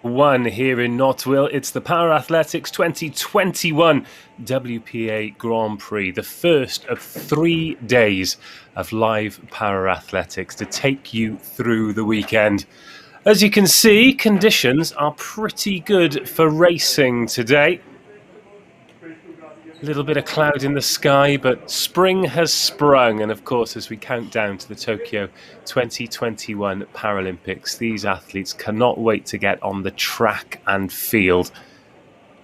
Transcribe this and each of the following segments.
One here in Nottwil. It's the Paralympics 2021 WPA Grand Prix, the first of 3 days of live Paralympics to take you through the weekend. As you can see, conditions are pretty good for racing today. A little bit of cloud in the sky, but spring has sprung. And of course, as we count down to the Tokyo 2021 Paralympics, these athletes cannot wait to get on the track and field.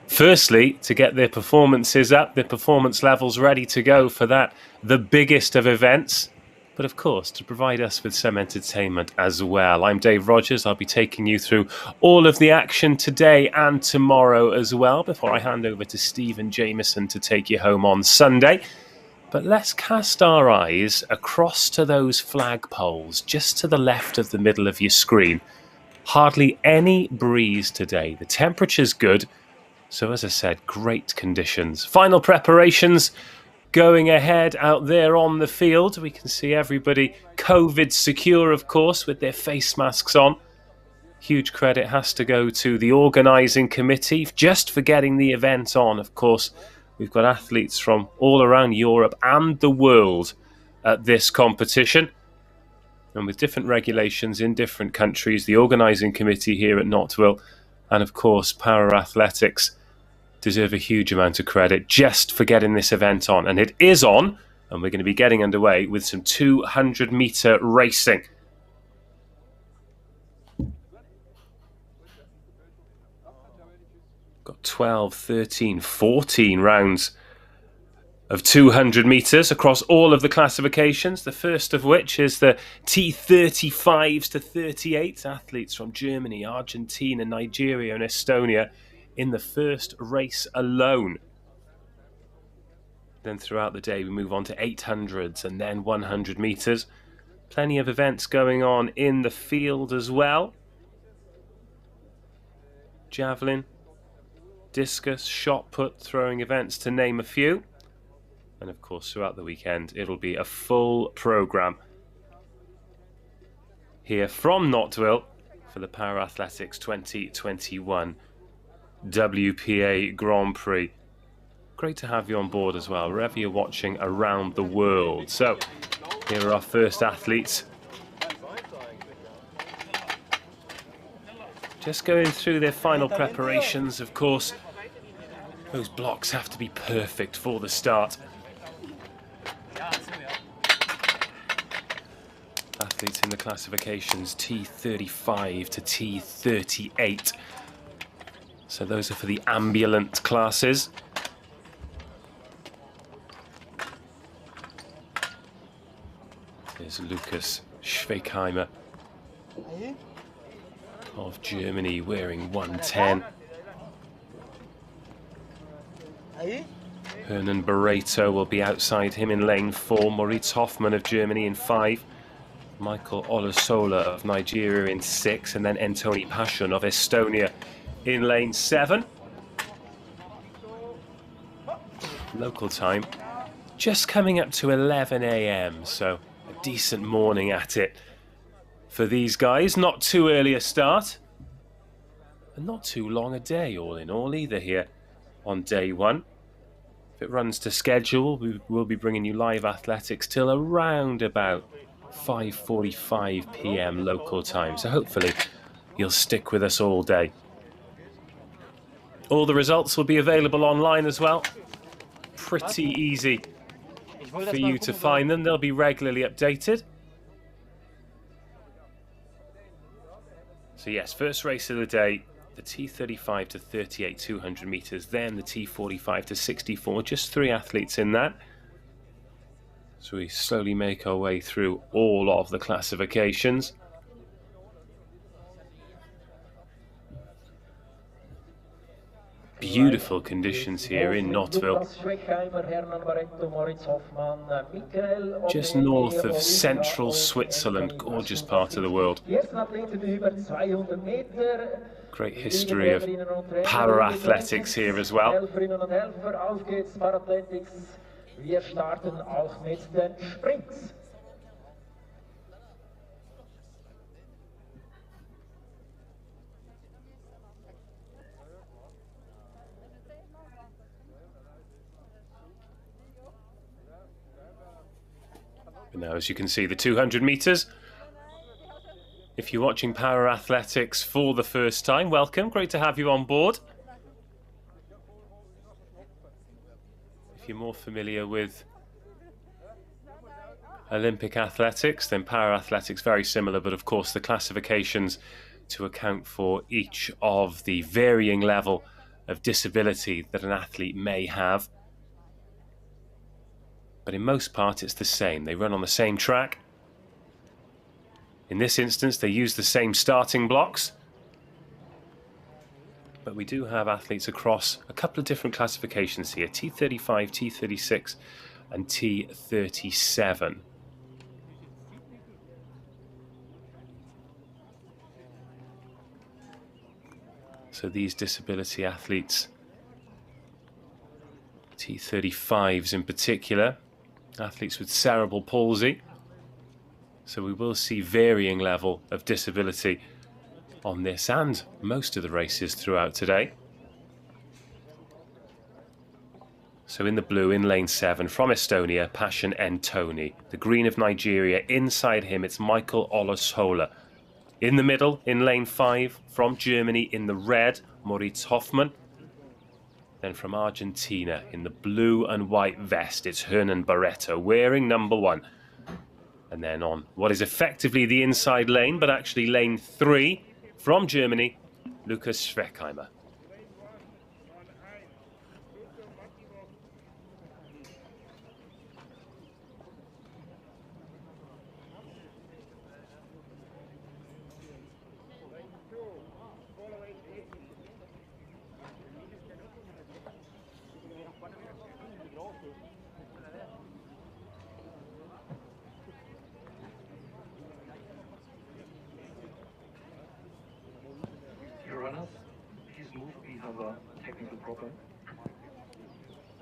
Firstly, to get their performances up, their performance levels ready to go for that, the biggest of events. But of course, to provide us with some entertainment as well. I'm Dave Rogers. I'll be taking you through all of the action today and tomorrow as well, before I hand over to Stephen Jameson to take you home on Sunday. But let's cast our eyes across to those flagpoles just to the left of the middle of your screen. Hardly any breeze today. The temperature's good. So as I said, great conditions. Final preparations going ahead out there on the field. We can see everybody COVID secure, of course, with their face masks on. Huge credit has to go to the organising committee just for getting the event on. Of course, we've got athletes from all around Europe and the world at this competition. And with different regulations in different countries, the organising committee here at Nottwil and, of course, Paralympics deserve a huge amount of credit just for getting this event on. And it is on, and we're going to be getting underway with some 200-metre racing. Got 12, 13, 14 rounds of 200 metres across all of the classifications, the first of which is the T35s to 38 athletes from Germany, Argentina, Nigeria and Estonia in the first race alone. Then throughout the day we move on to 800s and then 100 metres. Plenty of events going on in the field as well. Javelin, discus, shot put, throwing events to name a few. And of course throughout the weekend it'll be a full programme here from Nottwil for the Paralympics 2021 WPA Grand Prix. Great to have you on board as well, wherever you're watching around the world. So, here are our first athletes. Just going through their final preparations, of course. Those blocks have to be perfect for the start. Athletes in the classifications T35 to T38. So those are for the ambulant classes. There's Lucas Schreckheimer of Germany wearing 110. Hernan Barreto will be outside him in lane 4. Moritz Hoffmann of Germany in 5. Michael Olusola of Nigeria in 6. And then Antoni Paschun of Estonia in lane 7. Local time just coming up to 11 AM, so a decent morning at it for these guys. Not too early a start and not too long a day all in all either here on day one. If it runs to schedule, we will be bringing you live athletics till around about 5:45 PM local time, so hopefully you'll stick with us all day. All the results will be available online as well. Pretty easy for you to find them. They'll be regularly updated. So yes, first race of the day, the T35 to 38 200 metres, then the T45 to 64, just 3 athletes in that. So we slowly make our way through all of the classifications. Beautiful conditions here in Nottwil. Just north of central Switzerland, gorgeous part of the world. Great history of para-athletics here as well. Wir starten auch mit den Sprints. Now, as you can see, the 200 metres. If you're watching Para Athletics for the first time, welcome. Great to have you on board. If you're more familiar with Olympic athletics, then para athletics very similar, but of course the classifications to account for each of the varying level of disability that an athlete may have. But in most part it's the same. They run on the same track. In this instance they use the same starting blocks. But we do have athletes across a couple of different classifications here, T35, T36 and T37. So these disability athletes, T35s in particular, athletes with cerebral palsy. So we will see varying level of disability on this and most of the races throughout today. So in the blue, in lane 7, from Estonia, Passion Ntoni. The green of Nigeria, inside him it's Michael Oloshola. In the middle, in lane 5, from Germany, in the red, Moritz Hoffmann. Then from Argentina, in the blue and white vest, it's Hernan Barreto, wearing number 1. And then on what is effectively the inside lane, but actually lane 3, from Germany, Lukas Schreckheimer.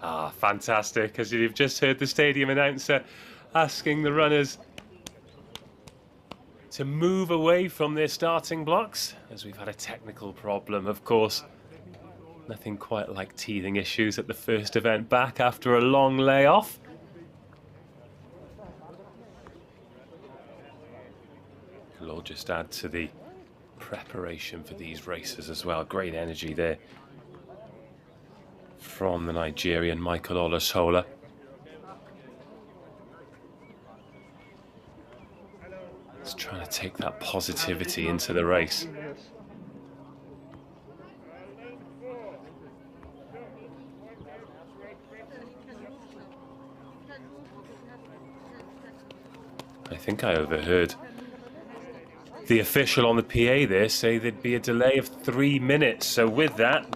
Ah, fantastic, as you've just heard the stadium announcer asking the runners to move away from their starting blocks, as we've had a technical problem, of course. Nothing quite like teething issues at the first event back after a long layoff. It'll all just add to the preparation for these races as well. Great energy there from the Nigerian Michael Oloshola. He's trying to take that positivity into the race. I think I overheard the official on the PA there say there'd be a delay of 3 minutes. So with that,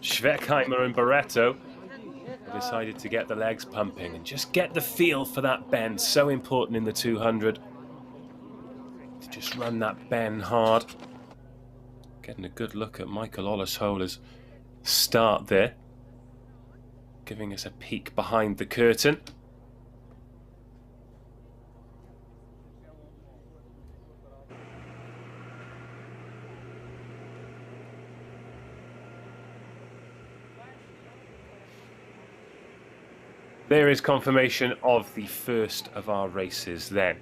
Schreckheimer and Barreto decided to get the legs pumping and just get the feel for that bend. So important in the 200 to just run that bend hard. Getting a good look at Michael Oloshola's start there, giving us a peek behind the curtain. There is confirmation of the first of our races then.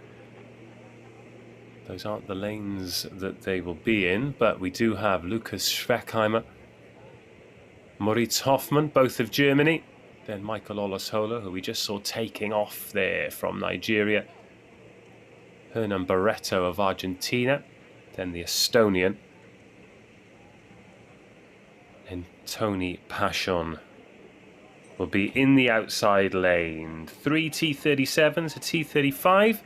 Those aren't the lanes that they will be in, but we do have Lukas Schreckheimer, Moritz Hoffmann, both of Germany, then Michael Oloshola, who we just saw taking off there from Nigeria, Hernan Barreto of Argentina, then the Estonian, and Tony Passion will be in the outside lane. 3 T37s, a T35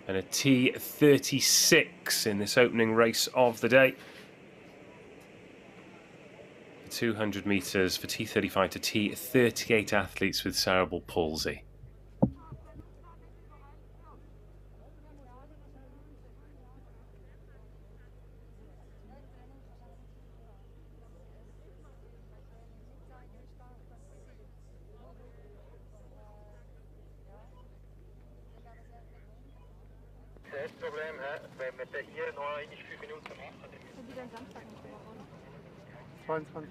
and a T36 in this opening race of the day. 200 metres for T35 to T38 athletes with cerebral palsy. Das Problem, wenn wir hier noch eigentlich 5 Minuten machen. Und wieder am Samstag nicht mehr. 22.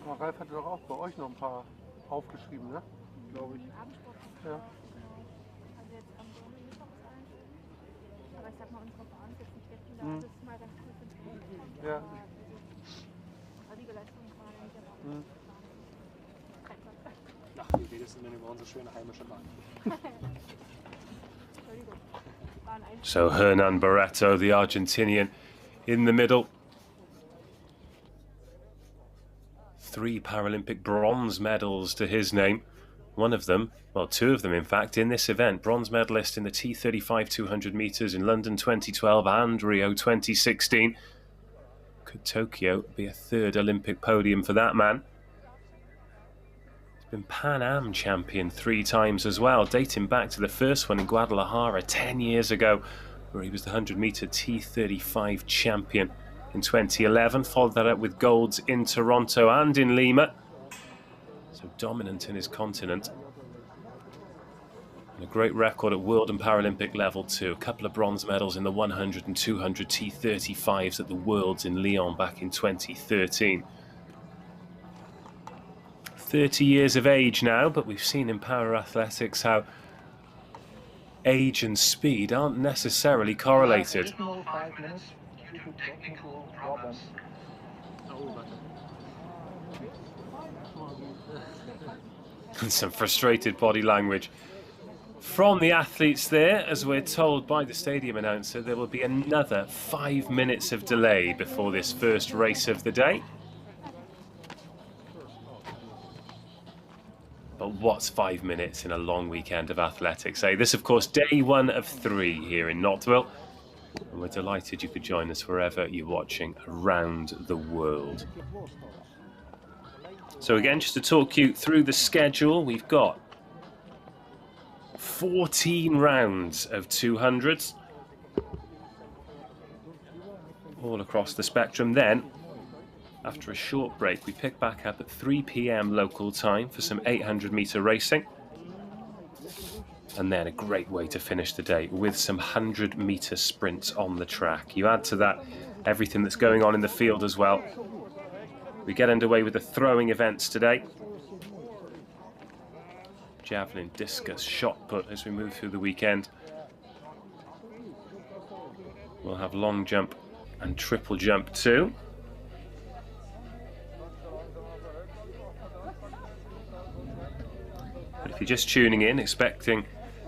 Aber Ralf hatte doch auch bei euch noch ein paar aufgeschrieben, ne? Glaube ich. Ja. Also jetzt am Mittwoch ist eins. Aber ich sag mal, unsere Bahn ist jetzt nicht wirklich da. Das ist mal ganz cool für den Ja. Aber die Leistung gerade nicht erwartet. Ach, wie geht es denn über unsere schöne heimische Bahn? Entschuldigung. War ein Einzel. So Hernan Barreto, the Argentinian, in the middle. 3 Paralympic bronze medals to his name. One of them, well, 2 of them in fact, in this event. Bronze medalist in the T35 200 metres in London 2012 and Rio 2016. Could Tokyo be a 3rd Olympic podium for that man? He's been Pan Am champion 3 times as well, dating back to the first one in Guadalajara 10 years ago, where he was the 100 metre T35 champion in 2011. Followed that up with golds in Toronto and in Lima. So dominant in his continent. And a great record at World and Paralympic level too. A couple of bronze medals in the 100 and 200 T35s at the Worlds in Lyon back in 2013. 30 years of age now, but we've seen in para-athletics how age and speed aren't necessarily correlated. And some frustrated body language from the athletes there, as we're told by the stadium announcer. There will be another 5 minutes of delay before this first race of the day. But what's 5 minutes in a long weekend of athletics, eh? This, of course, day 1 of 3 here in Nottwil. And we're delighted you could join us wherever you're watching around the world. So again, just to talk you through the schedule, we've got 14 rounds of 200s all across the spectrum. Then, after a short break, we pick back up at 3 p.m. local time for some 800 metre racing. And then a great way to finish the day with some 100 metre sprints on the track. You add to that everything that's going on in the field as well. We get underway with the throwing events today. Javelin, discus, shot put as we move through the weekend. We'll have long jump and triple jump too. But if you're just tuning in, expecting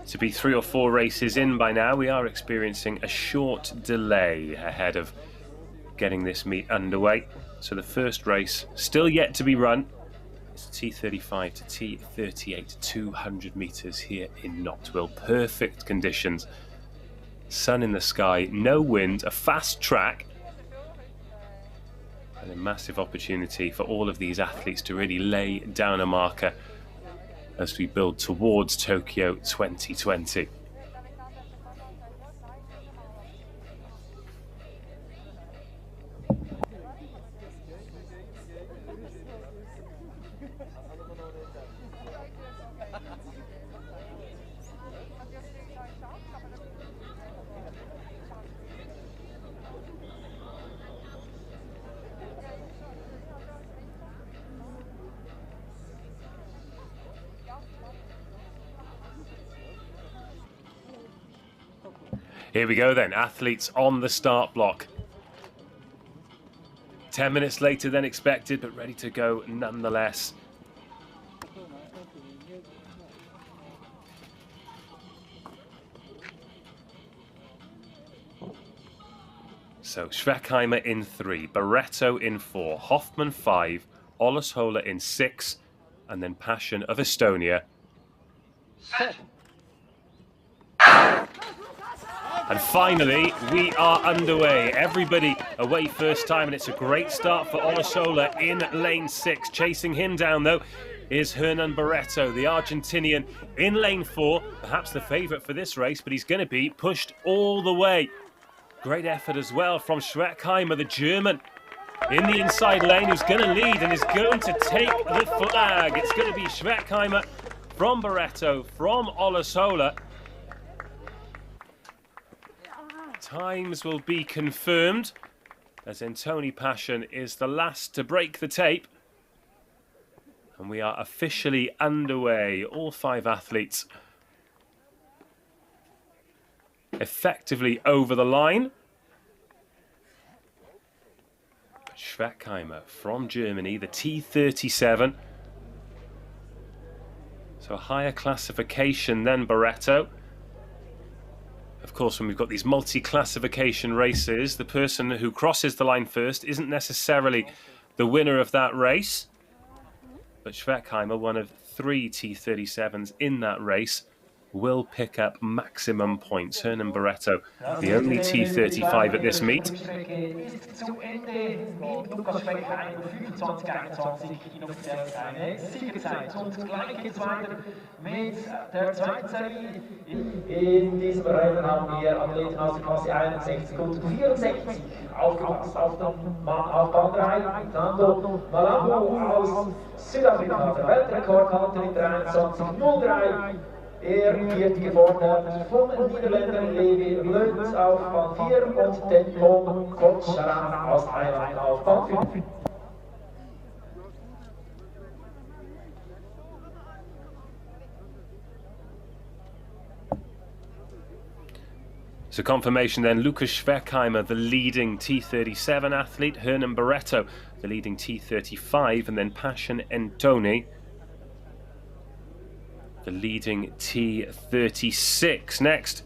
to be 3 or 4 races in by now, we are experiencing a short delay ahead of getting this meet underway. So the first race, still yet to be run, is T35 to T38, 200 metres here in Nottwil. Perfect conditions, sun in the sky, no wind, a fast track, and a massive opportunity for all of these athletes to really lay down a marker as we build towards Tokyo 2020. Here we go then, athletes on the start block. 10 minutes later than expected, but ready to go nonetheless. So Schreckheimer in 3, Barreto in 4, Hoffman 5, Olashola in 6, and then Passion of Estonia. And finally, we are underway. Everybody away first time, and it's a great start for Olashola in lane 6. Chasing him down, though, is Hernan Barreto, the Argentinian, in lane 4. Perhaps the favourite for this race, but he's going to be pushed all the way. Great effort as well from Schreckheimer, the German, in the inside lane, who's going to lead and is going to take the flag. It's going to be Schreckheimer from Barreto, from Olashola. Times will be confirmed, as Antoni Passion is the last to break the tape. And we are officially underway. All 5 athletes effectively over the line. Schreckheimer from Germany, the T37. So a higher classification than Barretto. Of course, when we've got these multi-classification races, the person who crosses the line first isn't necessarily the winner of that race. But Schreckheimer, one of 3 T37s in that race, will pick up maximum points. Hernan Barretto, the only T35 at this meet. Lukas Schreckheimer 25:21 inoffiziell seine Siegezeit. Und gleich geht's weiter mit der zweiten Serie. In diesem Rennen haben wir Athleten aus der Klasse 61 und 64 aufgepasst. Auf Bahn 3 Nando Malambo aus Südafrika. Der Weltrekordhalter in 23:03. Er wird gefordert vom Niederländer Levi Löns auf Bahn 4 und den Tom Kotscharang aus Thailand auf Bahn 5. So confirmation then, Lukas Schreckheimer, the leading T37 athlete, Hernan Barretto, the leading T35, and then Passion Entoni, the leading T36. Next,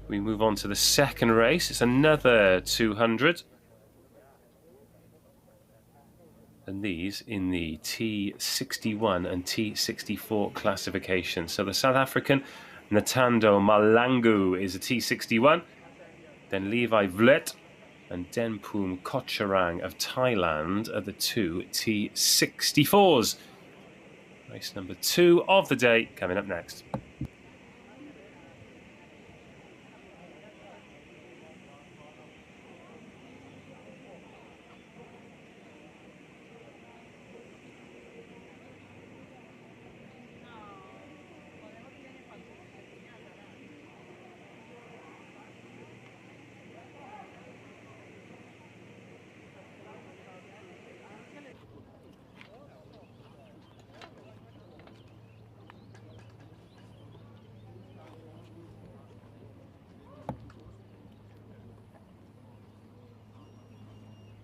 we move on to the second race. It's another 200. And these in the T61 and T64 classification. So the South African Ntando Malangu is a T61. Then Levi Vlet and Denpum Kotcharang of Thailand are the 2 T64s. Race number 2 of the day coming up next.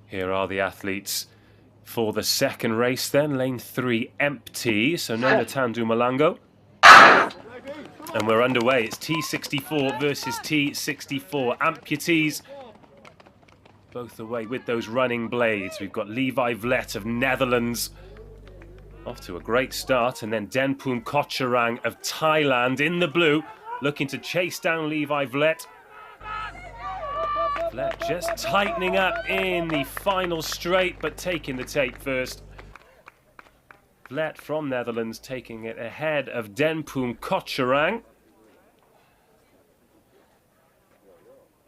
Here are the athletes for the second race then. Lane 3 empty, so no Ntando Malango. And we're underway. It's T64 versus T64. Amputees both away with those running blades. We've got Levi Vlet of Netherlands off to a great start, and then Denpum Kotcharang of Thailand in the blue, looking to chase down Levi Vlet. Vlet just tightening up in the final straight, but taking the tape first. Vlet from Netherlands taking it ahead of Denpum Kotcharang.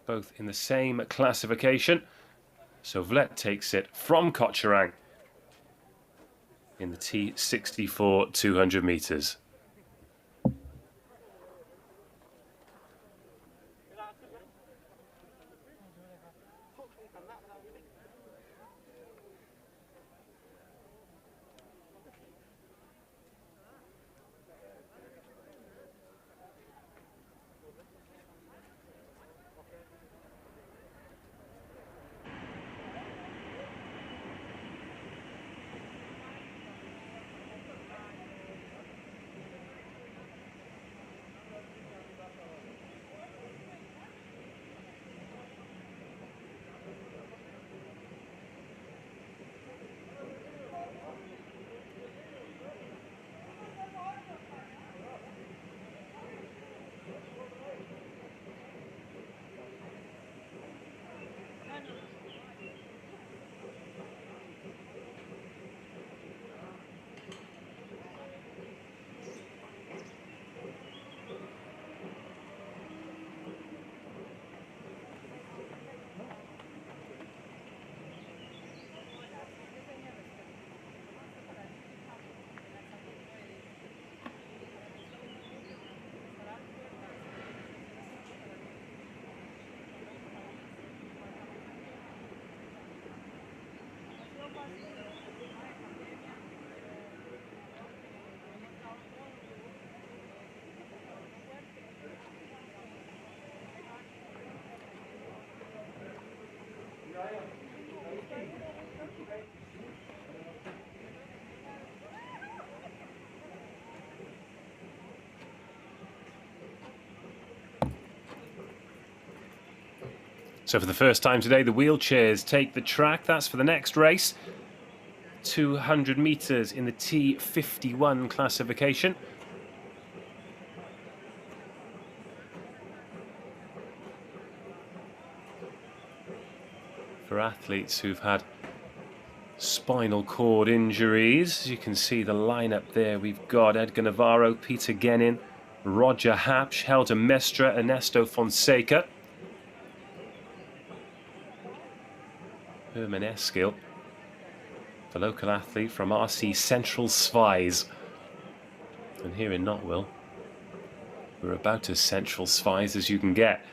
Both in the same classification. So Vlet takes it from Kotcharang in the T64 200 metres. So for the first time today, the wheelchairs take the track. That's for the next race. 200 metres in the T51 classification. For athletes who've had spinal cord injuries, as you can see the lineup there, we've got Edgar Navarro, Peter Genin, Roger Hapsch, Helder Mestre, Ernesto Fonseca, Herman Eskil, the local athlete from RC Central Svise. And here in Nottwil, we're about as Central Svise as you can get.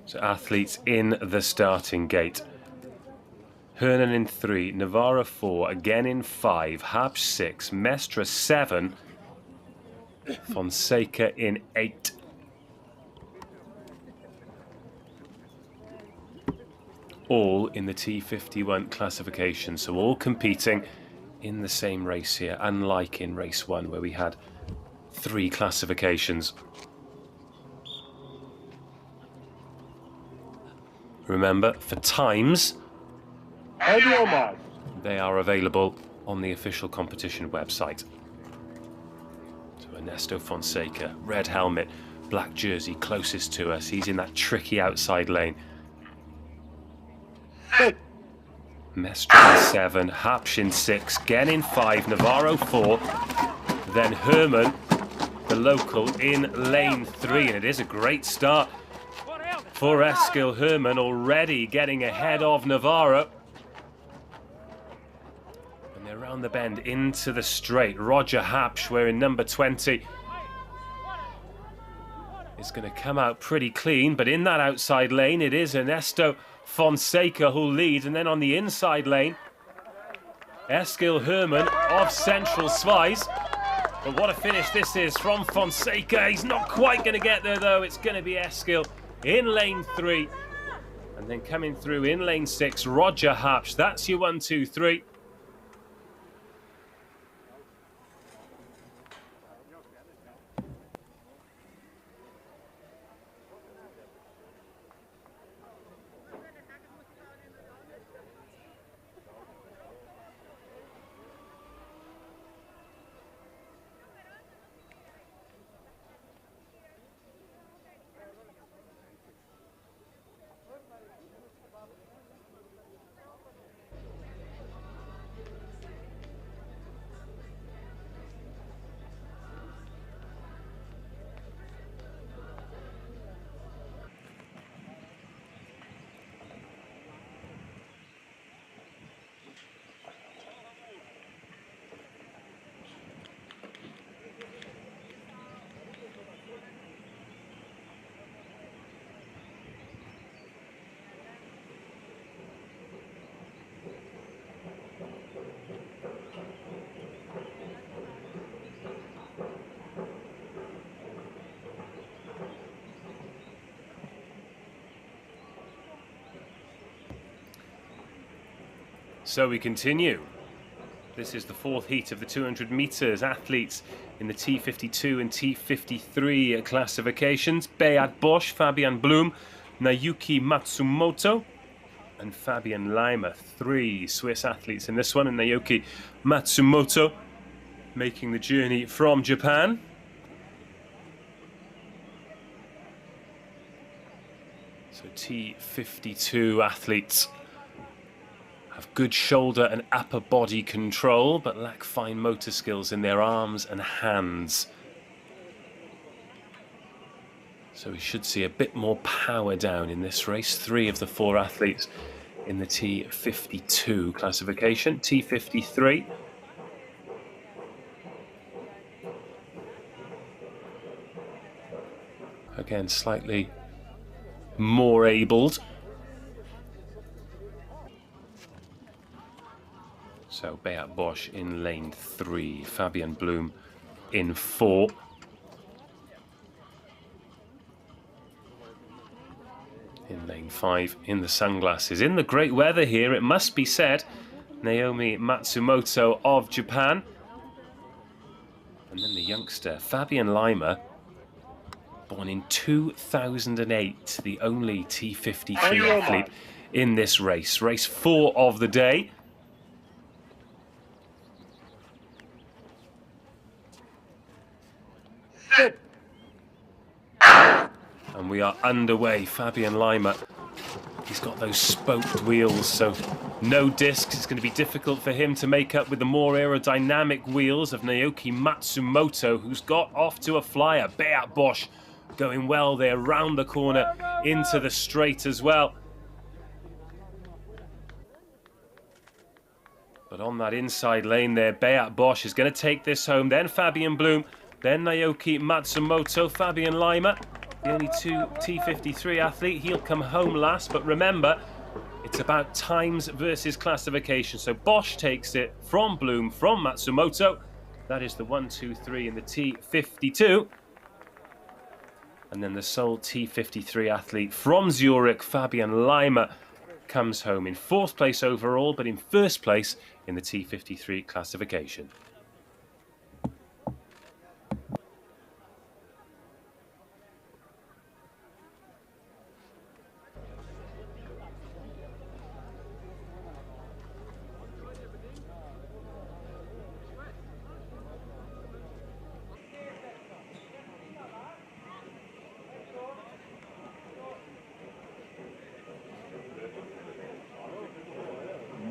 So athletes in the starting gate. Hernan in 3, Navarro 4, again in 5, Hapsch 6, Mestre 7, Fonseca in 8. All in the T51 classification, so all competing in the same race here, unlike in race 1 where we had 3 classifications. Remember, for times, they are available on the official competition website. So Ernesto Fonseca, red helmet, black jersey, closest to us. He's in that tricky outside lane. Mestre in 7, Hapsch in 6, Gen in 5, Navarro 4, then Herman, the local, in lane 3, and it is a great start for Eskil. Herman already getting ahead of Navarro. And they're round the bend into the straight. Roger Hapsch, wearing number 20, is going to come out pretty clean, but in that outside lane it is Ernesto Fonseca who leads, and then on the inside lane Eskil Herman of Central Svise. But what a finish this is from Fonseca. He's not quite going to get there though. It's going to be Eskil in lane 3, and then coming through in lane 6, Roger Hapsch. That's your 1, 2, 3. So we continue. This is the 4th heat of the 200 metres. Athletes in the T52 and T53 classifications. Beat Bosch, Fabian Blum, Nayuki Matsumoto and Fabian Leimer. 3 Swiss athletes in this one, and Naoki Matsumoto making the journey from Japan. So T52 athletes have good shoulder and upper body control, but lack fine motor skills in their arms and hands. So we should see a bit more power down in this race. 3 of the 4 athletes in the T52 classification. T53. Again, slightly more abled. So Beat Bosch in lane 3, Fabian Bloom in 4. In lane 5, in the sunglasses. In the great weather here, it must be said, Naomi Matsumoto of Japan. And then the youngster, Fabian Leimer, born in 2008, the only T53 athlete in this race. Race 4 of the day. And we are underway. Fabian Leimer, he's got those spoked wheels, so no discs. It's going to be difficult for him to make up with the more aerodynamic wheels of Naoki Matsumoto, who's got off to a flyer. Beat Bosch going well there, round the corner into the straight as well. But on that inside lane there, Beat Bosch is going to take this home. Then Fabian Bloom, then Naoki Matsumoto, Fabian Leimer, the only two T53 athlete. He'll come home last, but remember, it's about times versus classification. So Bosch takes it from Bloom, from Matsumoto. That is the 1, 2, 3 in the T52. And then the sole T53 athlete from Zurich, Fabian Leimer, comes home in 4th place overall, but in 1st place in the T53 classification.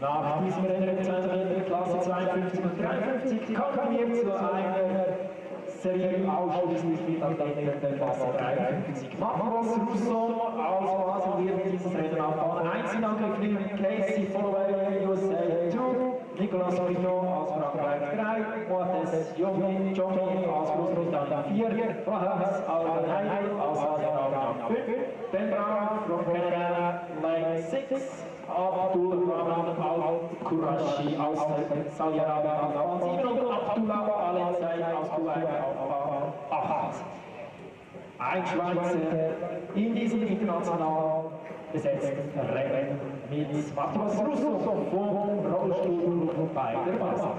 Nach diesem Rennen in der Klasse 52 und 53 kommen wir zu einer Serie ausschließlich mit Athleten der Klasse 53. Nottwil Rousseau aus Basel wird dieses Rennen auf Bahn 1 in Angriff nehmen. Casey Followay, USA 2, Nicolas Pinot aus Frankreich 3, Moises Johnny aus Großbritannien 4, Fahas Al-Heidel aus Aserbaidschan 5, Ben Brown from Canada, Lane 6, Abdul Rahman Al-Qurashi aus Saudi-Arabien auf Bahn 7 und Abdullah Al-Ensai aus Kuwait auf Bahn 8. Ein Schweizer in diesem international besetzten Rennen mit Matthias Russo vom Rollstuhl bei der Basel.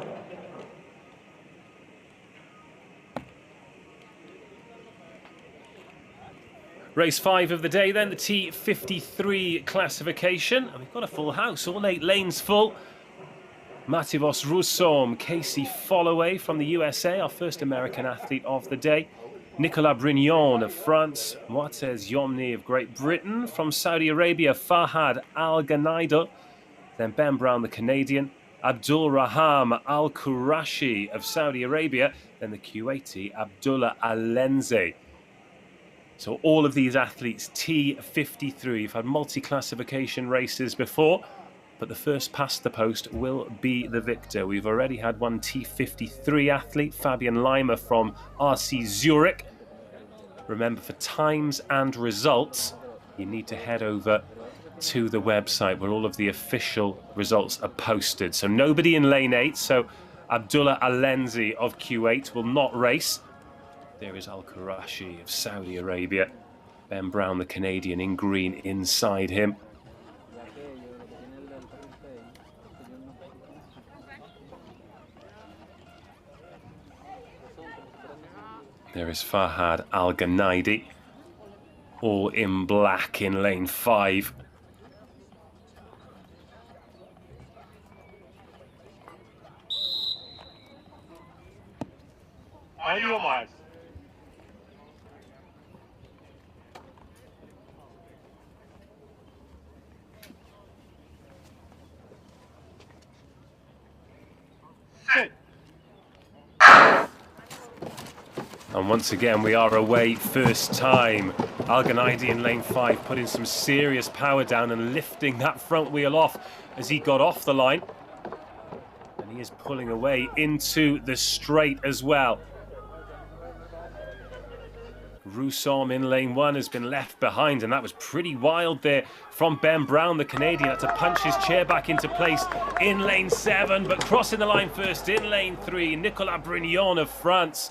Race 5 of the day then, the T53 classification. And we've got a full house, all 8 lanes full. Mathias Rousseau, Casey Followay from the USA, our first American athlete of the day. Nicolas Brignon of France, Moises Yomni of Great Britain. From Saudi Arabia, Fahad Al-Ganaido. Then Ben Brown, the Canadian. Abdul Raham Al-Qurashi of Saudi Arabia. Then the Kuwaiti, Abdullah Al-Lenze. So all of these athletes, T53. You've had multi-classification races before, but the first past the post will be the victor. We've already had one T53 athlete, Fabian Leimer from RC Zurich. Remember, for times and results, you need to head over to the website where all of the official results are posted. So nobody in lane 8, so Abdullah Al-Lenzi of Kuwait will not race. There is Al-Qurashi of Saudi Arabia. Ben Brown, the Canadian, in green inside him. There is Fahad Al-Ganaidi, all in black in lane 5. And once again, we are away first time Alganaidi in lane 5 putting some serious power down and lifting that front wheel off as he got off the line. And he is pulling away into the straight as well. Roussom in lane 1 has been left behind, and that was pretty wild there from Ben Brown. The Canadian had to punch his chair back into place in lane 7, but crossing the line first in lane 3, Nicolas Brignon of France.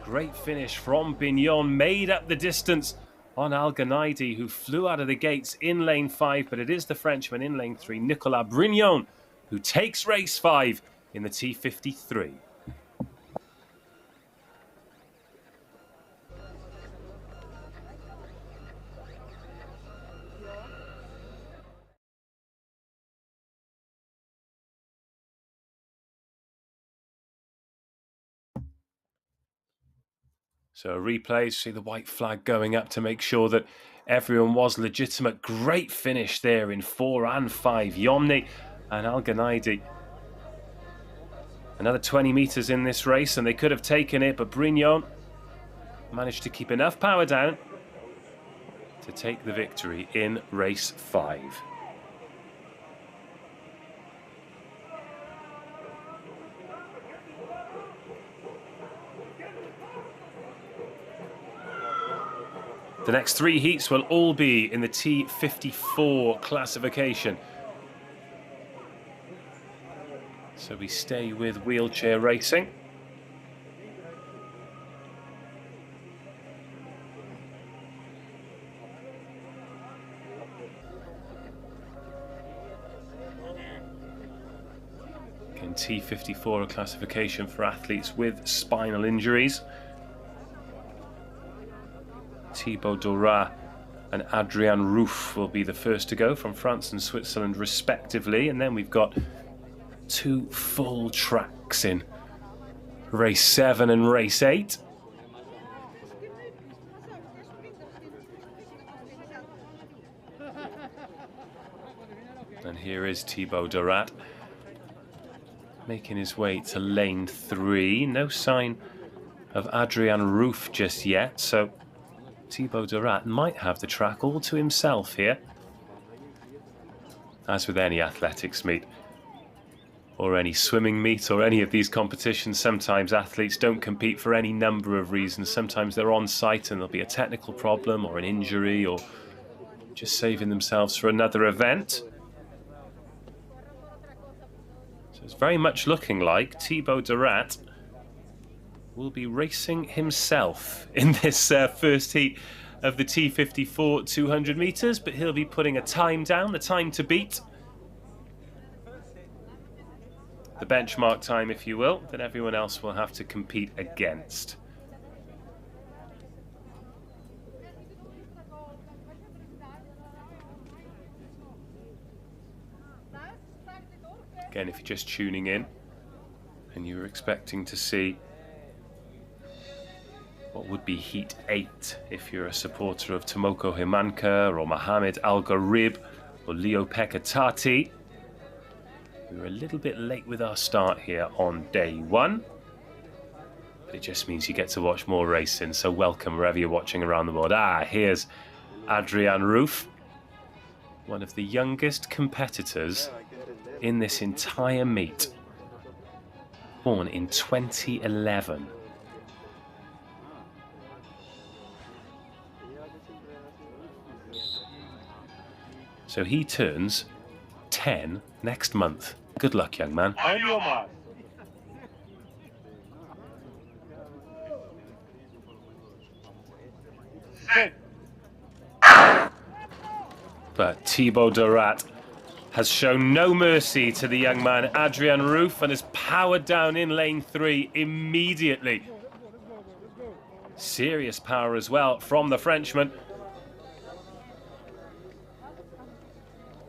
Great finish from Brignon, made up the distance on Alganaidi, who flew out of the gates in lane 5, but it is the Frenchman in lane 3, Nicolas Brignon, who takes race 5 in the T53. So a replay, see the white flag going up to make sure that everyone was legitimate. Great finish there in 4 and 5. Yomni and Alganaidi. Another 20 metres in this race and they could have taken it, but Brignon managed to keep enough power down to take the victory in race 5. The next 3 heats will all be in the T54 classification. So we stay with wheelchair racing. Again, T54 a classification for athletes with spinal injuries. Thibaut Dorat and Adrian Roof will be the first to go from France and Switzerland respectively, and then we've got 2 full tracks in race 7 and race 8. And here is Thibaut Dorat making his way to lane 3. No sign of Adrian Roof just yet, so Thibaut Dorat might have the track all to himself here. As with any athletics meet, or any swimming meet, or any of these competitions, sometimes athletes don't compete for any number of reasons. Sometimes they're on site and there'll be a technical problem or an injury, or just saving themselves for another event. So it's very much looking like Thibaut Dorat will be racing himself in this first heat of the T54 200 metres, but he'll be putting a time down, the time to beat. The benchmark time, if you will, that everyone else will have to compete against. Again, if you're just tuning in and you're expecting to see what would be Heat 8 if you're a supporter of Tomoko Himanka or Mohamed Al-Gharib or Leo Pekatati. We were a little bit late with our start here on day 1, but it just means you get to watch more racing, so welcome wherever you're watching around the world. Here's Adrian Roof, one of the youngest competitors in this entire meet, born in 2011. So he turns 10 next month. Good luck, young man. On your mark. Set. But Thibaut Dorat has shown no mercy to the young man, Adrian Roof, and has powered down in lane 3 immediately. Serious power as well from the Frenchman.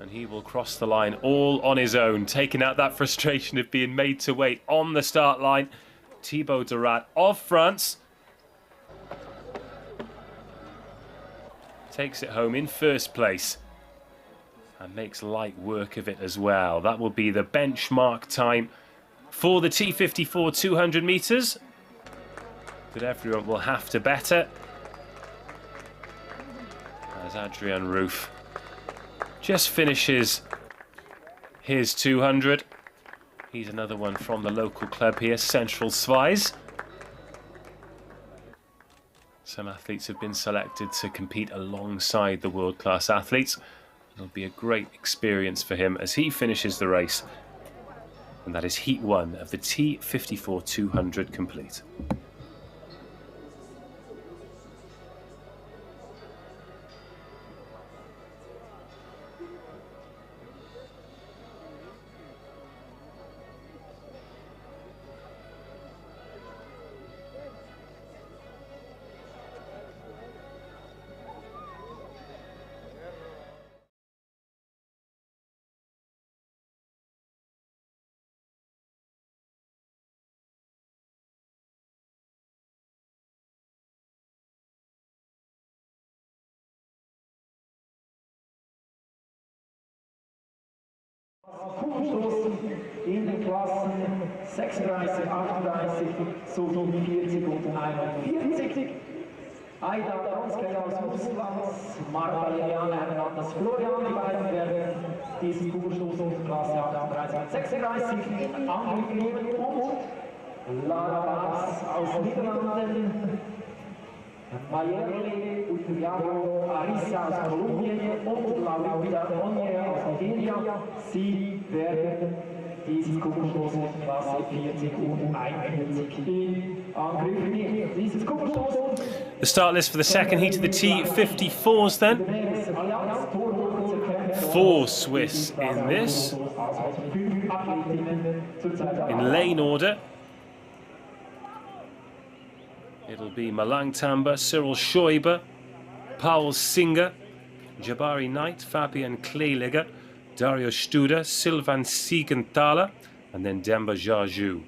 And he will cross the line all on his own, taking out that frustration of being made to wait on the start line. Thibaut Dorat of France takes it home in first place and makes light work of it as well. That will be the benchmark time for the T54 200 metres that everyone will have to better. as Adrian Roof just finishes his 200. He's another one from the local club here, Central Schweiz. Some athletes have been selected to compete alongside the world-class athletes. It'll be a great experience for him as he finishes the race. And that is Heat 1 of the T54 200 complete. Kugelstoßen in den Klassen 36, 38 sowie 40 und 41. Aida Donskaya aus Russland, Marta Liliana aus Florian, die beiden werden diesen Kugelstoß in der Klasse 38 und 36 in Angriff nehmen und Lara Baas aus Niederlanden, Mayerle Uturiago Arisa aus Kolumbien und Laurita Onye aus Nigeria. Sie werden diesen Kugelstoß in der Klasse 40 und 41 in Angriff nehmen. Dieses Kugelstoß. The start list for the second heat of the T54s then. 4 Swiss in this. In lane order. It'll be Malang Tamba, Cyril Scheuber, Paul Singer, Jabari Knight, Fabian Kleeliger, Dario Studer, Sylvain Siegenthaler, and then Demba Jaju.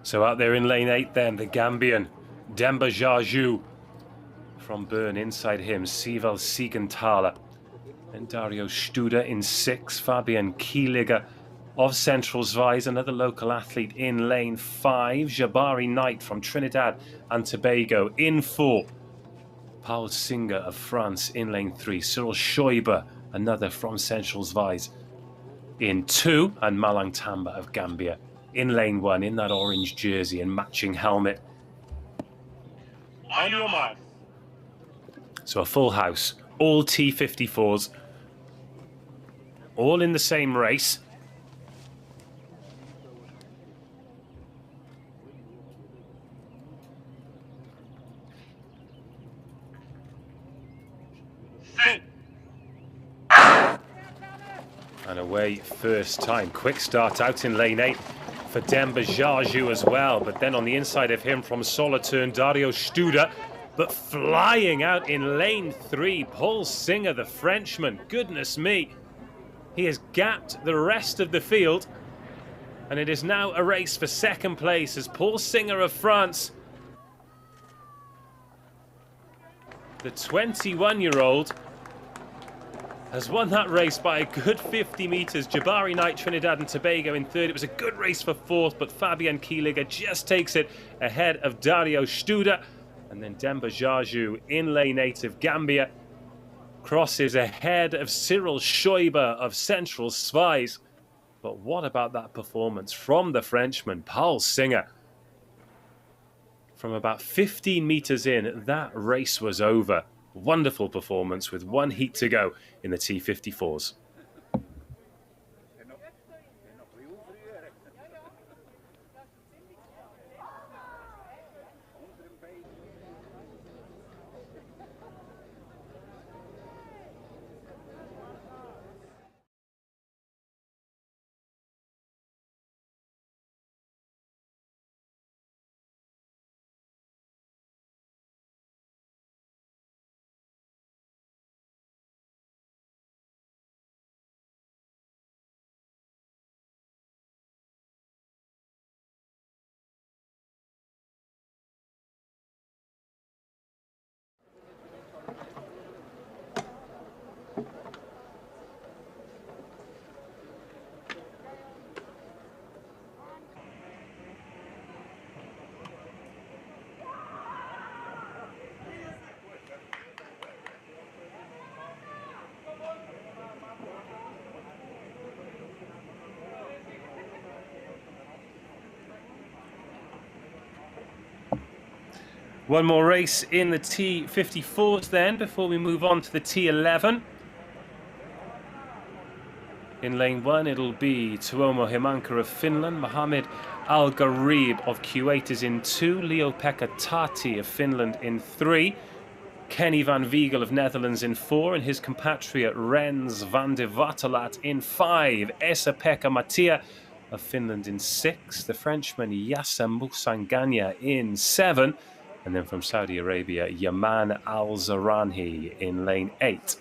So out there in lane 8 then, the Gambian, Demba Jaju. From Bern, inside him, Sival Siegenthaler. And Dario Studer in 6, Fabian Kieliger of Central Schweiz, another local athlete in lane 5, Jabari Knight from Trinidad and Tobago in 4. Paul Singer of France in lane 3, Cyril Scheuber, another from Central Schweiz, in 2, and Malang Tamba of Gambia in lane 1 in that orange jersey and matching helmet. On your mark. So a full house, all T54s, all in the same race. And away first time. Quick start out in lane 8 for Demba Jaju as well. But then on the inside of him from Solothurn, Dario Studer. But flying out in lane 3, Paul Singer, the Frenchman. Goodness me. He has gapped the rest of the field. And it is now a race for second place as Paul Singer of France, the 21-year-old, has won that race by a good 50 metres. Jabari Knight, Trinidad and Tobago in third. It was a good race for fourth, but Fabian Kieliger just takes it ahead of Dario Studer. And then Demba Jaju in lane 8 of Gambia crosses ahead of Cyril Scheuber of Central Schweiz. But what about that performance from the Frenchman, Paul Singer? From about 15 metres in, that race was over. Wonderful performance with one heat to go in the T54s. One more race in the T54s then before we move on to the T11. In lane 1, it'll be Tuomo Himanka of Finland. Mohamed Al Gharib of Kuwait is in 2. Leo-Pekka Tati of Finland in 3. Kenny van Wiegel of Netherlands in 4. And his compatriot Rens van de Watalat in 5. Esa-Pekka Mattia of Finland in 6. The Frenchman Yassa Musanganya in 7. And then from Saudi Arabia, Yaman Al-Zaranhi in lane 8.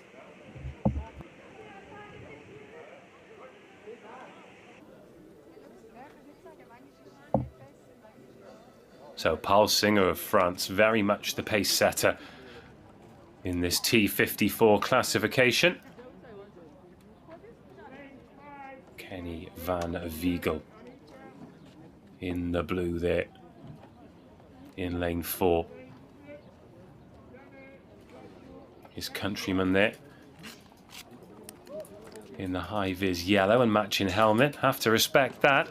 So Paul Singer of France, very much the pace setter in this T54 classification. Kenny van Wiegel in the blue there in lane 4. His countryman there in the high-vis yellow and matching helmet. Have to respect that.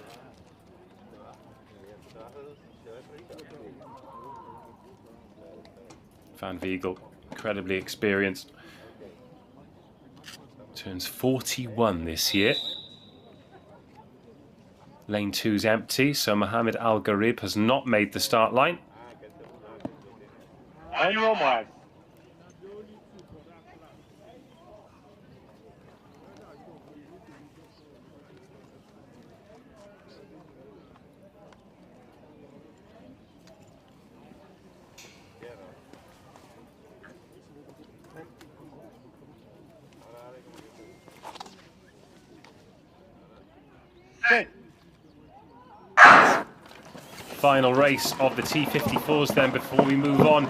Van Wiegel, incredibly experienced. Turns 41 this year. Lane 2's empty, so Mohamed Al Gharib has not made the start line. On your mark. Final race of the T54s then before we move on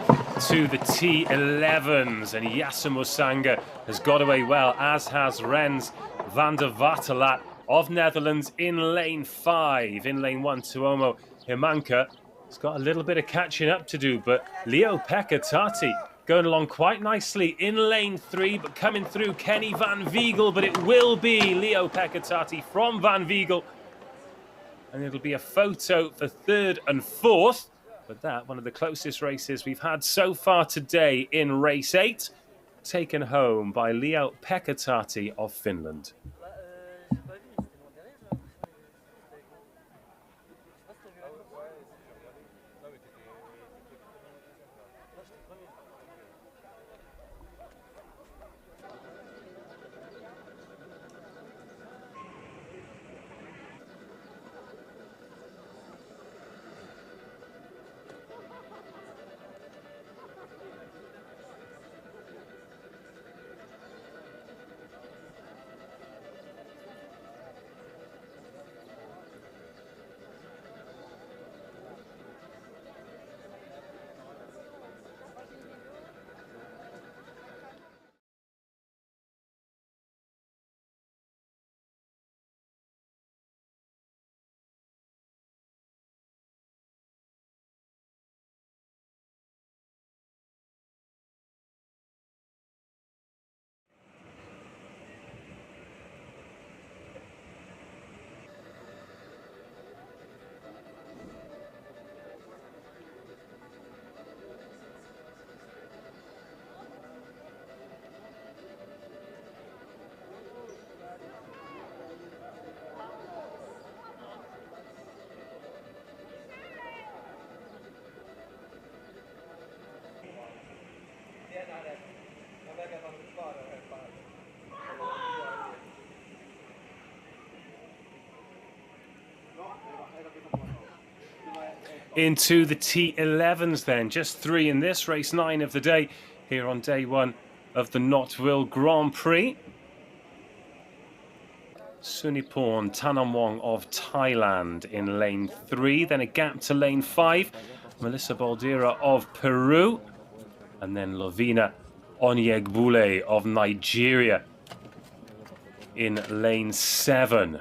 to the T11s. And Yassa Musanga has got away well, as has Rens van der Watalat of Netherlands in lane 5. In lane 1, Tuomo Himanka has got a little bit of catching up to do, but Leo-Pekka Tati going along quite nicely in lane 3, but coming through Kenny van Wiegel, but it will be Leo-Pekka Tati from van Wiegel. And it'll be a photo for 3rd and 4th. But that, one of the closest races we've had so far today in race 8, taken home by Leo-Pekka Tati of Finland. Into the T11s then, just 3 in this, race 9 of the day, here on day 1 of the Nottwil Grand Prix. Suniporn Tanamwong of Thailand in lane 3, then a gap to lane 5, Melissa Baldira of Peru, and then Lovina Onyegbule of Nigeria in lane 7.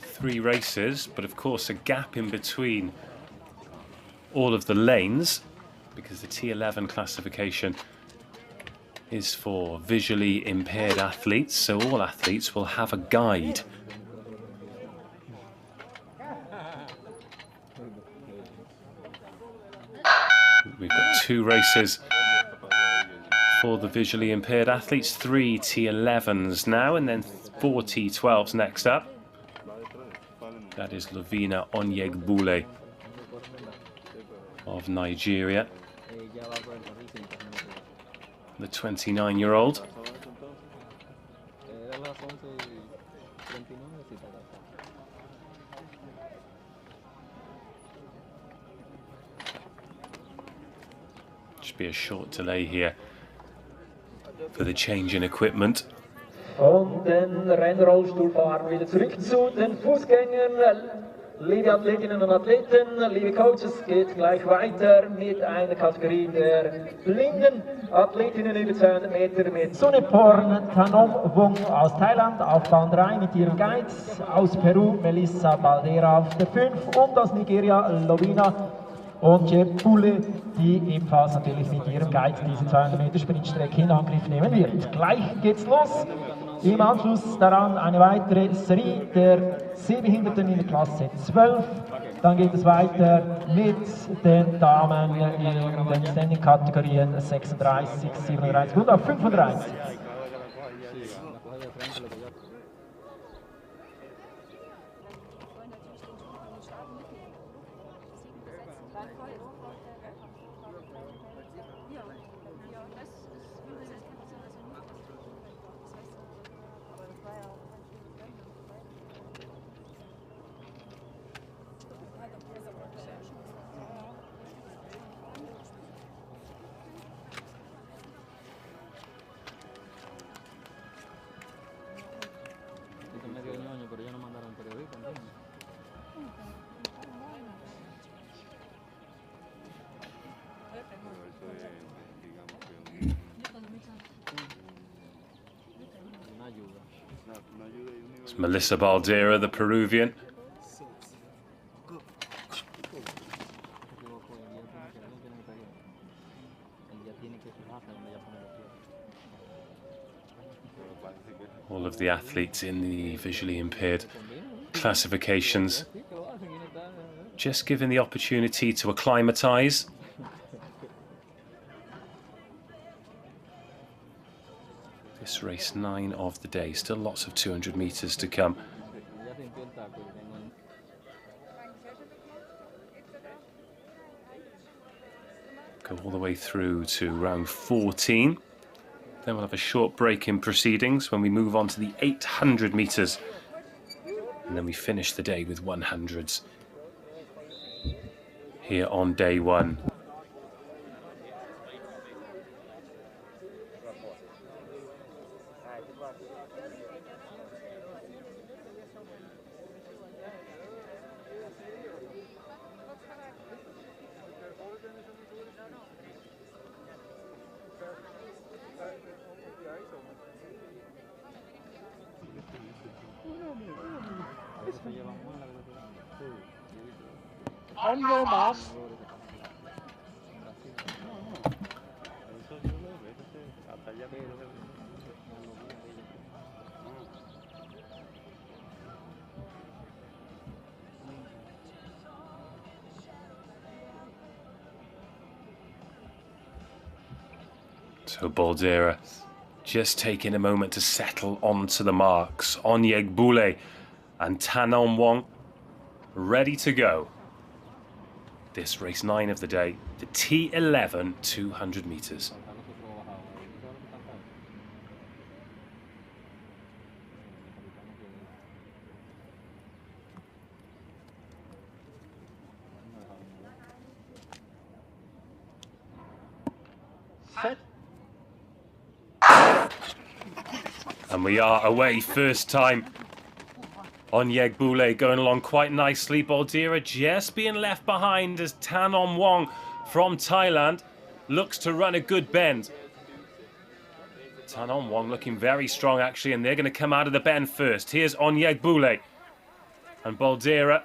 3 races, but of course a gap in between all of the lanes, because the T11 classification is for visually impaired athletes, so all athletes will have a guide. We've got 2 races for the visually impaired athletes, 3 T11s now, and then 4 T12s next up. That is Lovina Onyegbule of Nigeria, the 29-year-old. Should be a short delay here for the change in equipment. Und den Rennrollstuhlfahrern wieder zurück zu den Fußgängern. Liebe Athletinnen und Athleten, liebe Coaches, geht gleich weiter mit einer Kategorie der blinden Athletinnen über 200 Meter mit Suneporn Tanomwong aus Thailand auf Bahn 3 mit ihrem Guide, aus Peru Melissa Baldera auf der 5 und aus Nigeria Lovina Onyegbule, die ebenfalls natürlich mit ihrem Guide diese 200 Meter Sprintstrecke in Angriff nehmen wird. Gleich geht's los. Im Anschluss daran eine weitere Serie der Sehbehinderten in der Klasse 12. Dann geht es weiter mit den Damen in den Standing-Kategorien 36, 37 und auch 35. It's Melissa Baldera, the Peruvian. All of the athletes in the visually impaired classifications just given the opportunity to acclimatise. This race 9 of the day, still lots of 200 metres to come. Go all the way through to round 14. Then we'll have a short break in proceedings when we move on to the 800 metres. And then we finish the day with 100s here on day 1. On your mark. So Baldera just taking a moment to settle onto the marks. Onyegbule and Tanomwong ready to go. This race 9 of the day, the T11 200 metres. Set. And we are away first time. Onyegbule going along quite nicely. Baldera just being left behind as Tanomwong from Thailand looks to run a good bend. Tan On Wong looking very strong, actually, and they're going to come out of the bend first. Here's Onyegbule. And Boldera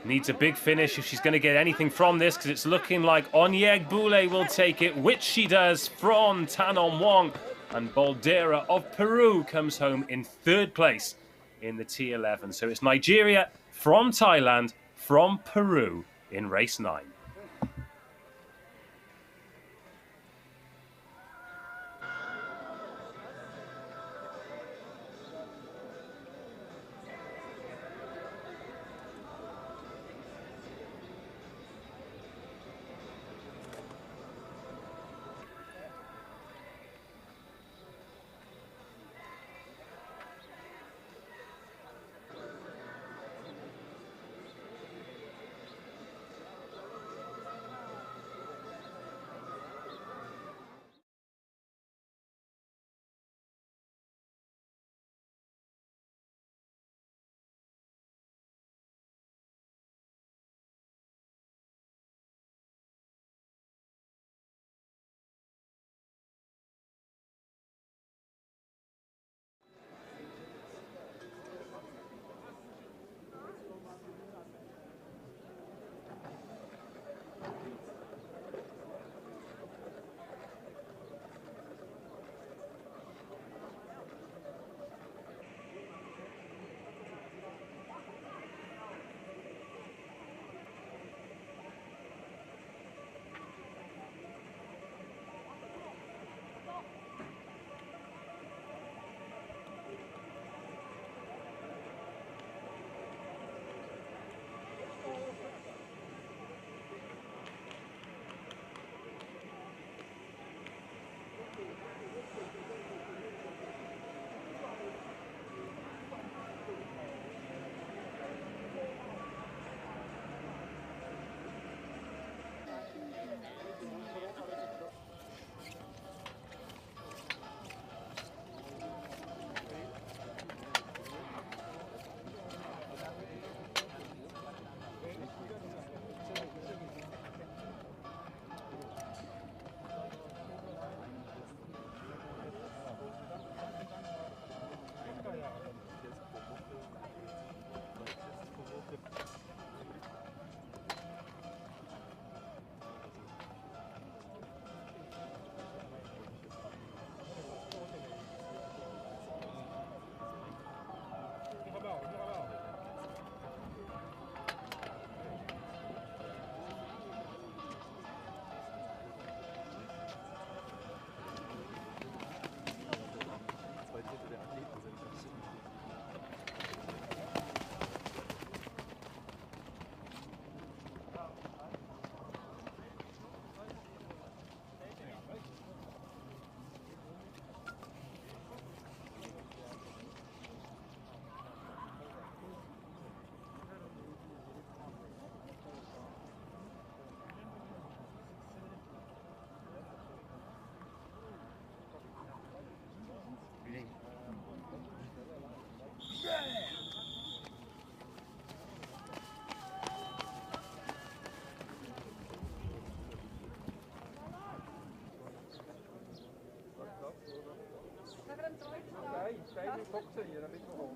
needs a big finish if she's going to get anything from this, because it's looking like Onyegbule will take it, which she does from Tan On Wong. And Boldera of Peru comes home in third place in the T11. So it's Nigeria from Thailand, from Peru in race 9.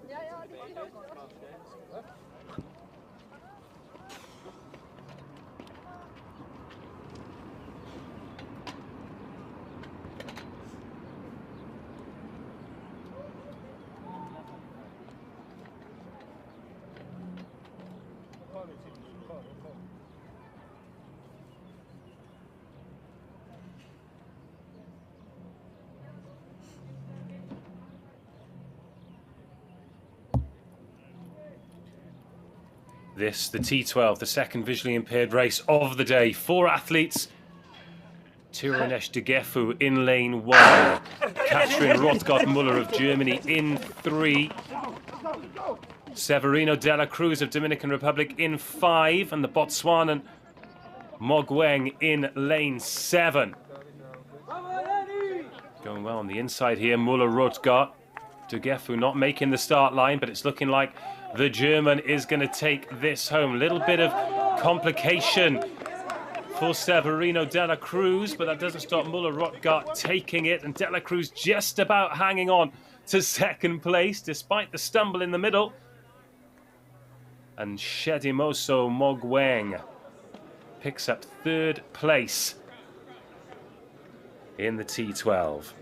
Ja, ja, die vind ik ook. This, the T12, the second visually impaired race of the day. 4 athletes. Tiranesh Degefu in lane 1. Katrin Rothgott-Muller of Germany in 3. Severino de la Cruz of Dominican Republic in 5. And the Botswanan Mogweng in lane 7. Going well on the inside here. Muller-Rothgott. Degefu not making the start line, but it's looking like the German is going to take this home. Little bit of complication for Severino de la Cruz, but that doesn't stop Muller-Rothgart taking it, and de la Cruz just about hanging on to second place despite the stumble in the middle. And Shedimoso Mogweng picks up third place in the T12.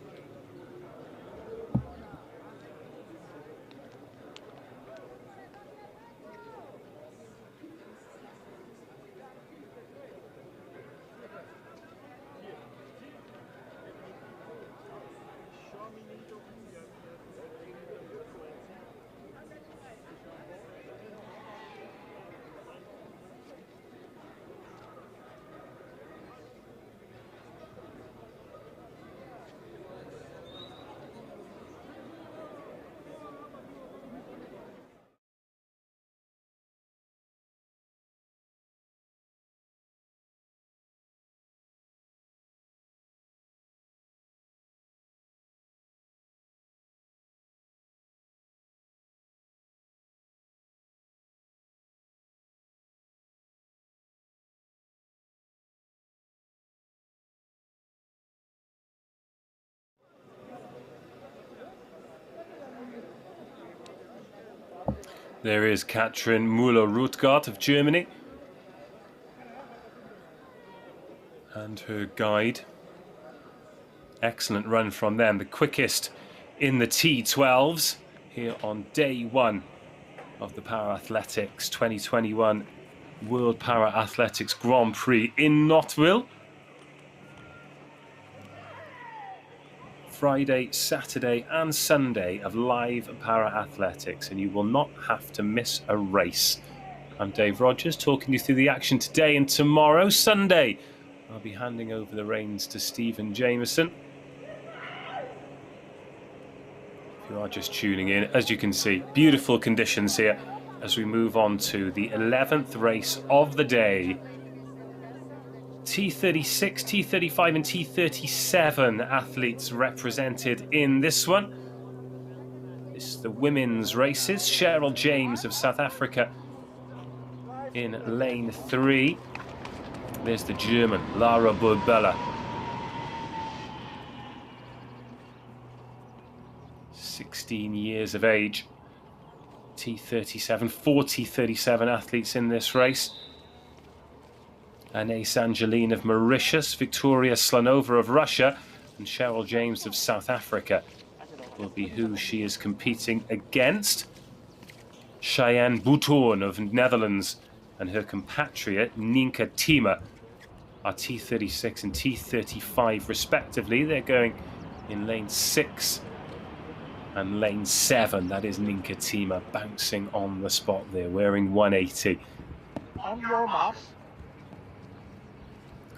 There is Katrin Müller-Rothgart of Germany. And her guide. Excellent run from them. The quickest in the T12s here on day one of the Para-Athletics 2021 World Para-Athletics Grand Prix in Nottwil. Friday, Saturday and Sunday of live para-athletics, and you will not have to miss a race. I'm Dave Rogers, talking you through the action today and tomorrow. Sunday, I'll be handing over the reins to Stephen Jameson. If you are just tuning in, as you can see, beautiful conditions here as we move on to the 11th race of the day. T36, T35 and T37 athletes represented in this one. This is the women's races. Cheryl James of South Africa in lane 3. There's the German, Lara Burbella. 16 years of age. T37, 40-37 athletes in this race. Anais Angeline of Mauritius, Victoria Slanova of Russia, and Cheryl James of South Africa will be who she is competing against. Cheyenne Boutourn of Netherlands and her compatriot Nienke Thiemer are T36 and T35 respectively. They're going in lane 6 and lane 7. That is Nienke Thiemer bouncing on the spot there, wearing 180. On your mark.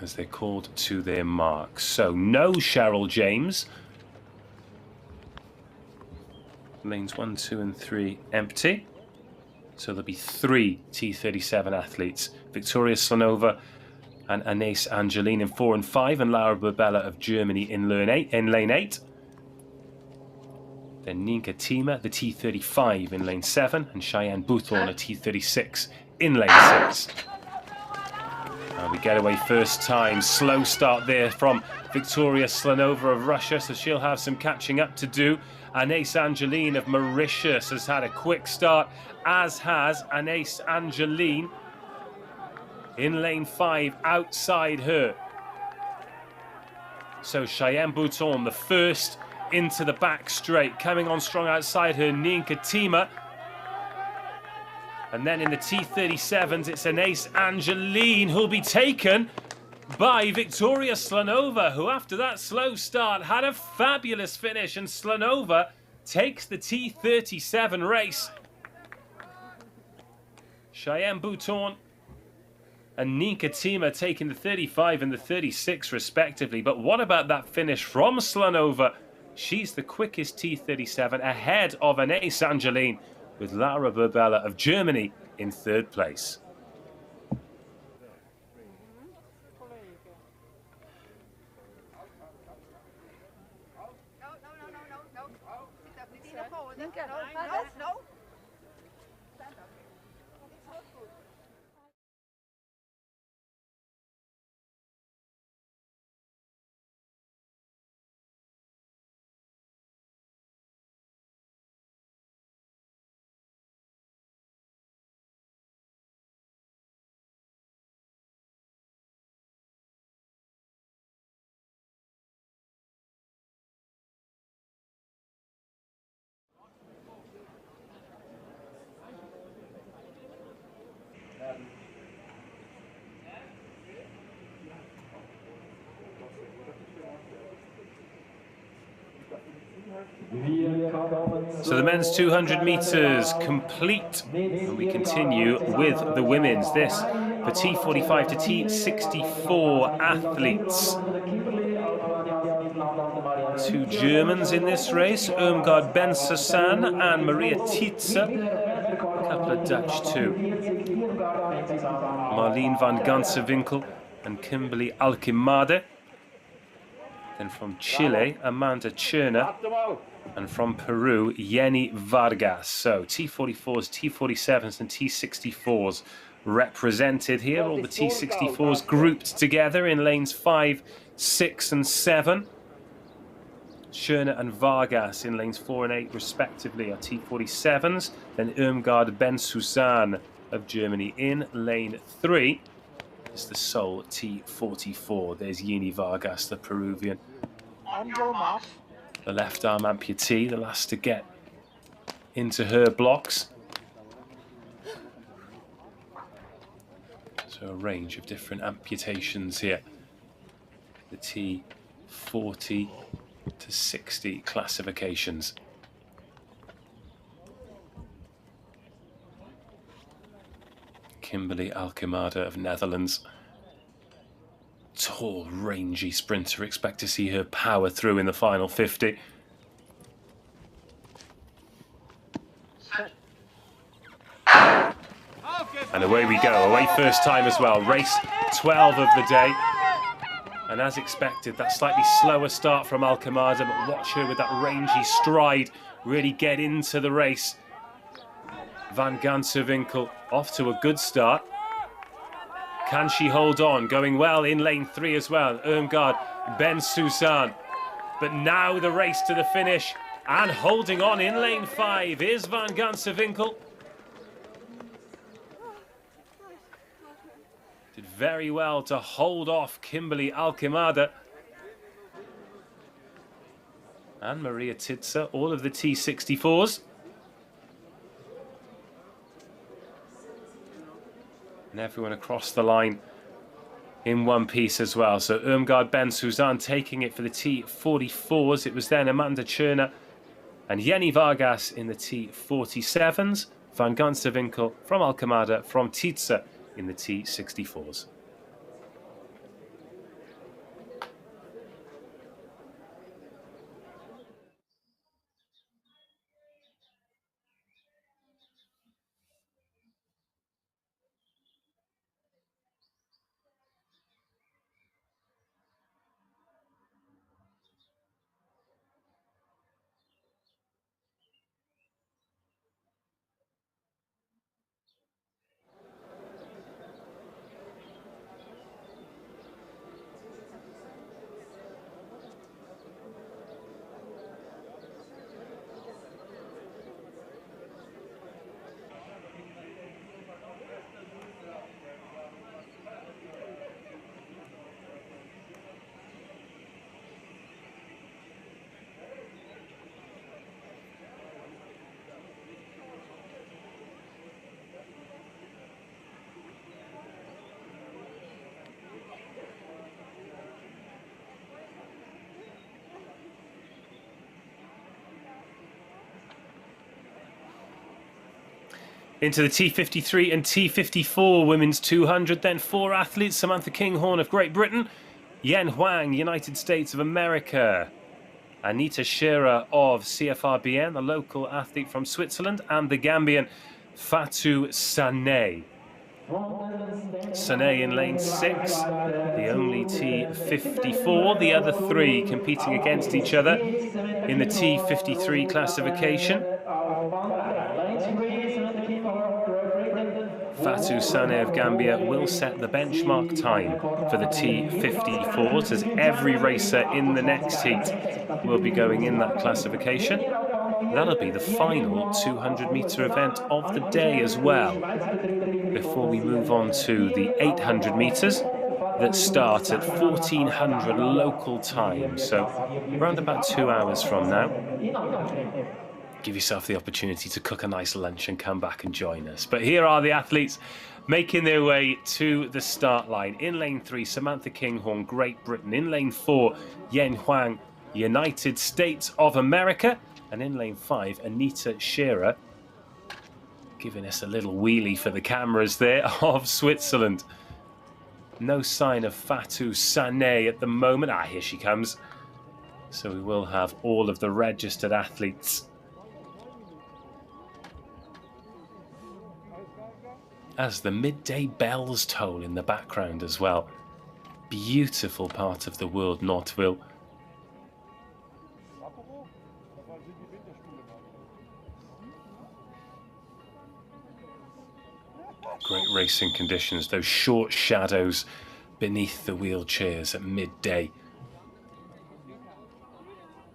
As they're called to their marks. So no Cheryl James. Lanes 1, 2 and 3 empty. So there'll be 3 T37 athletes. Victoria Slanova and Anais Angeline in 4 and 5, and Laura Burbella of Germany in lane 8. Then Nienke Thiemer, the T35 in lane 7, and Cheyenne Boutourn, a T36 in lane 6. We get away first time. Slow start there from Victoria Slanova of Russia, so she'll have some catching up to do. Anais Angeline of Mauritius has had a quick start, as has Anais Angeline in lane 5 outside her. So Cheyenne Boutourn, the first into the back straight, coming on strong outside her, Nienke Thiemer. And then in the T37s, it's Anais Angeline who'll be taken by Victoria Slanova, who after that slow start had a fabulous finish, and Slanova takes the T37 race. Cheyenne Boutourn and Nienke Thiemer taking the 35 and the 36 respectively. But what about that finish from Slanova? She's the quickest T37 ahead of Anais Angeline, with Lara Burbella of Germany in 3rd place. No. So the men's 200 metres complete, and we continue with the women's. This for T45 to T64 athletes. 2 Germans in this race, Irmgard Ben-Susan and Maria Tietze. A couple of Dutch too. Marleen van Gansenwinkel and Kimberly Alkimade. Then from Chile, Amanda Cherner. And from Peru, Jenny Vargas. So T44s, T47s and T64s represented here. All the T64s grouped together in lanes 5, 6 and 7. Cherner and Vargas in lanes 4 and 8 respectively are T47s. Then Irmgard Ben-Susan of Germany in lane 3 is the sole T44. There's Jenny Vargas, the Peruvian. The left arm amputee, the last to get into her blocks. So a range of different amputations here. The T40 to 60 classifications. Kimberly Alkimade of Netherlands. Tall, rangy sprinter. Expect to see her power through in the final 50. And away we go. Away first time as well. Race 12 of the day. And as expected, that slightly slower start from Alkimade, but watch her with that rangy stride really get into the race. Van Gansenwinkel off to a good start. Can she hold on? Going well in lane 3 as well. Irmgard Ben-Susan. But now the race to the finish. And holding on in lane 5 is Van Gansenwinkel. Did very well to hold off Kimberly Alkimade. And Maria Tietze, all of the T64s. And everyone across the line in one piece as well. So Irmgard Ben-Susan taking it for the T44s. It was then Amanda Cherner and Jenny Vargas in the T47s. Van Gansenwinkel from Alkimade, from Tietze in the T64s. Into the T53 and T54 women's 200, then 4 athletes: Samantha Kinghorn of Great Britain, Yen Huang, United States of America, Anita Shearer of CFRBN, the local athlete from Switzerland, and the Gambian Fatou Sané. Sané in lane 6, the only T54. The other 3 competing against each other in the T53 classification. Fatou Sané of Gambia will set the benchmark time for the T54s, as every racer in the next heat will be going in that classification. That'll be the final 200-metre event of the day as well, before we move on to the 800 metres that start at 1400 local time, so around about 2 hours from now. Give yourself the opportunity to cook a nice lunch and come back and join us. But here are the athletes making their way to the start line. In lane 3, Samantha Kinghorn, Great Britain. In lane 4, Yen Huang United States of America. And in lane 5, Anita Scherer giving us a little wheelie for the cameras there of Switzerland. No sign of Fatou Sané at the moment. Ah, here she comes. So we will have all of the registered athletes as the midday bells toll in the background as well. Beautiful part of the world, Nottwil. Great racing conditions, those short shadows beneath the wheelchairs at midday.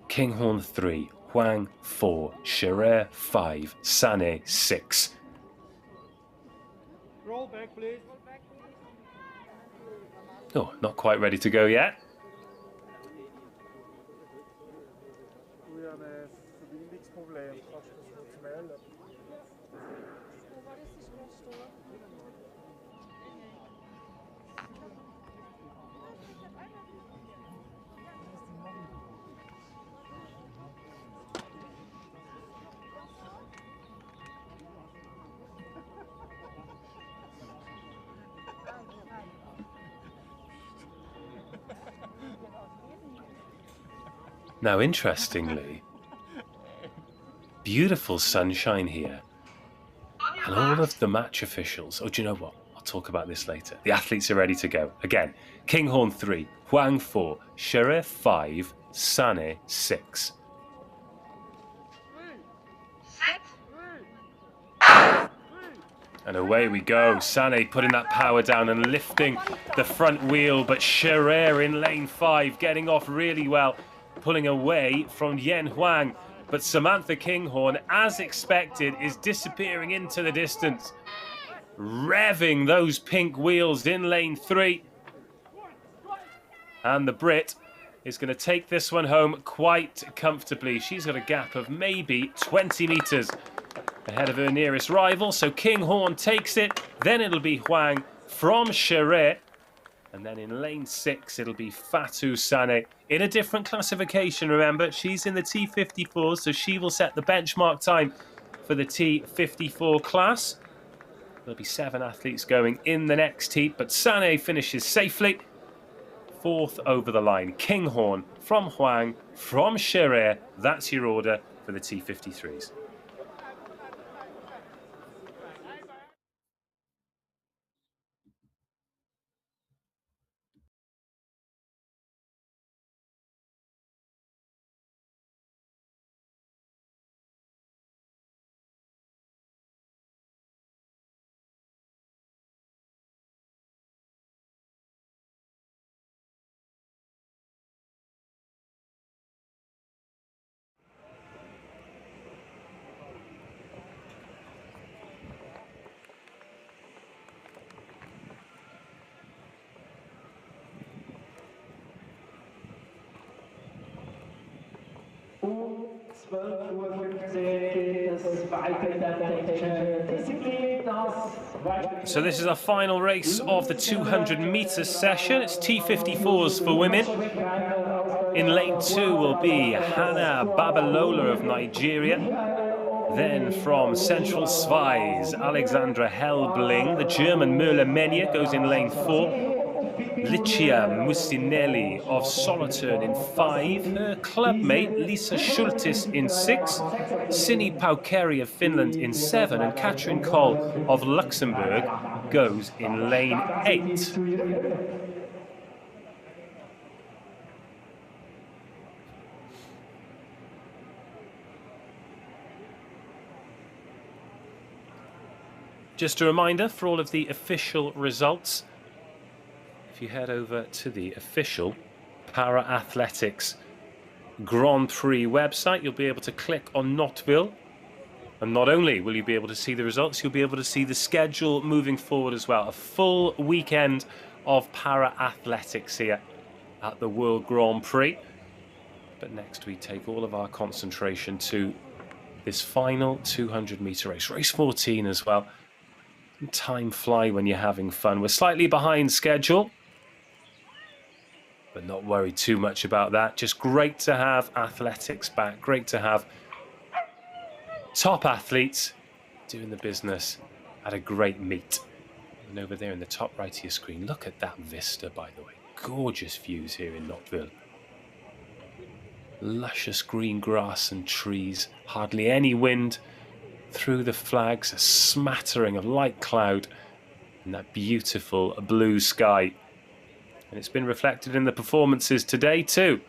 Kinghorn 3, Huang 4, Scherer 5, Sané 6. Roll back, please. Oh, not quite ready to go yet. We have a verbindingsprobleem. Als je dat wilt melden. Now, interestingly, beautiful sunshine here. And all of the match officials, oh, do you know what? I'll talk about this later. The athletes are ready to go. Again, Kinghorn 3, Huang 4, Scherer 5, Sané 6. And away we go. Sané putting that power down and lifting the front wheel, but Scherer in lane 5 getting off really well, pulling away from Yen Huang. But Samantha Kinghorn, as expected, is disappearing into the distance, revving those pink wheels in lane 3. And the Brit is going to take this one home quite comfortably. She's got a gap of maybe 20 metres ahead of her nearest rival. So Kinghorn takes it. Then it'll be Huang from Scherer. And then in lane 6, it'll be Fatou Sané. In a different classification, remember. She's in the T54, so she will set the benchmark time for the T54 class. There'll be 7 athletes going in the next heat, but Sané finishes safely. 4th over the line. Kinghorn from Huang, from Scherer. That's your order for the T53s. Um 12:15 Uhr geht es weiter in der technischen Disziplin. So this is our final race of the 200-metre session. It's T54s for women. In lane 2 will be Hannah Babalola of Nigeria. Then from Central Schweiz, Alexandra Helbling. The German Merle Menya goes in lane 4. Licia Musinelli of Solothurn in 5. Her clubmate Lisa Schultis in 6. Sini Paukeri of Finland in 7. And Katrin Koll of Luxembourg goes in lane 8. Just a reminder for all of the official results. If you head over to the official Para-Athletics Grand Prix website, you'll be able to click on Nottwil. And not only will you be able to see the results, you'll be able to see the schedule moving forward as well. A full weekend of Para-Athletics here at the World Grand Prix. But next we take all of our concentration to this final 200-metre race. Race 14 as well. Time fly when you're having fun. We're slightly behind schedule. but not worried too much about that. Just great to have athletics back. Great to have top athletes doing the business at a great meet. And over there in the top right of your screen, look at that vista, by the way. Gorgeous views here in Nottwil. Luscious green grass and trees, hardly any wind. Through the flags, a smattering of light cloud and that beautiful blue sky. And it's been reflected in the performances today too.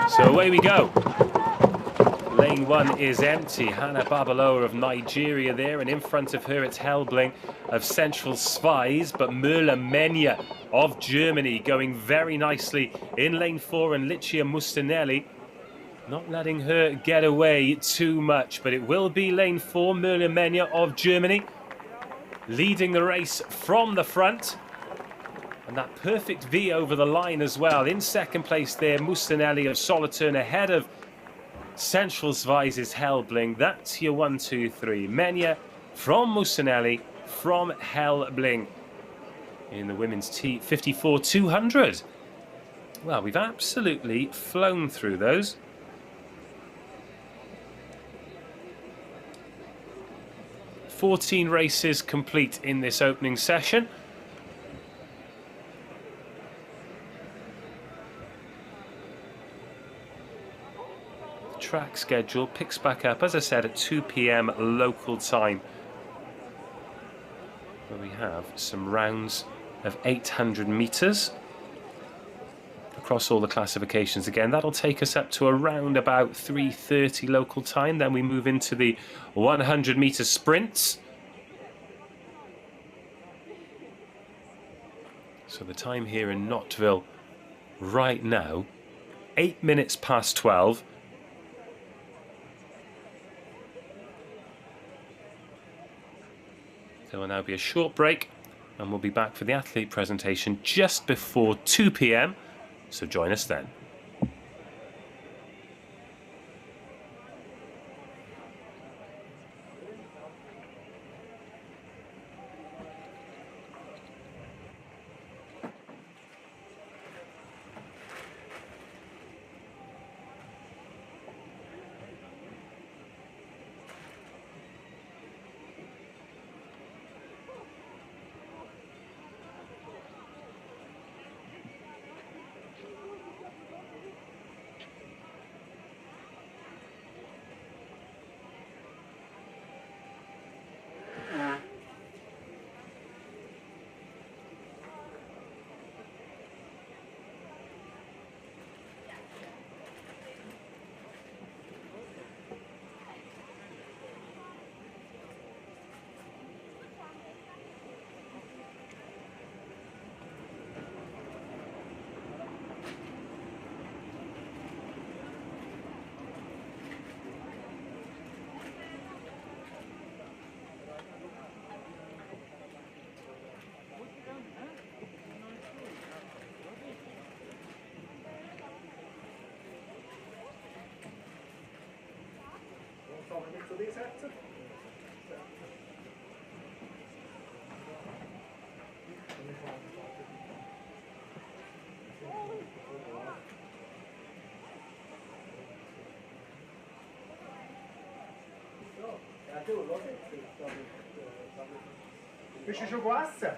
So away we go. Lane 1 is empty. Hannah Babaloa of Nigeria there, and in front of her it's Helbling of Central Schweiz, but Merla Menya of Germany going very nicely in lane 4, and Licia Mustanelli not letting her get away too much, but it will be lane 4, Merla Menya of Germany leading the race from the front. And that perfect V over the line as well. In second place there, Mustanelli of Solothurn ahead of Central Schweiz's Helbling. That's your 1, 2, 3. Menya from Mustanelli from Helbling in the women's T54 200. Well, we've absolutely flown through those. "14 races complete in this opening session. Track schedule picks back up, as I said, at 2 p.m. local time, where we have some rounds of 800 meters across all the classifications. Again, that'll take us up to around about 3:30 local time. Then we move into the 100-meter sprints. So the time here in Nottwil right now, 8 minutes past 12. There will now be a short break, and we'll be back for the athlete presentation just before 2 p.m. So join us then. Zu dir setzen. Bist du schon gegessen?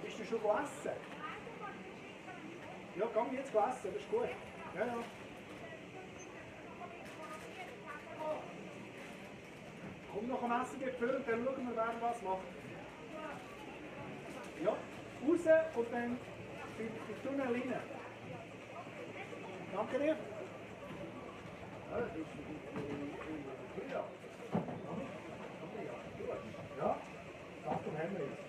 Bist du schon gegessen? Ja, komm jetzt essen, das ist gut. Ja, ja. Komm noch am Essen gefüllt, dann schauen wir, wer was macht. Ja, raus und dann in den Tunnel rein. Danke dir. Ja, Datum haben wir jetzt.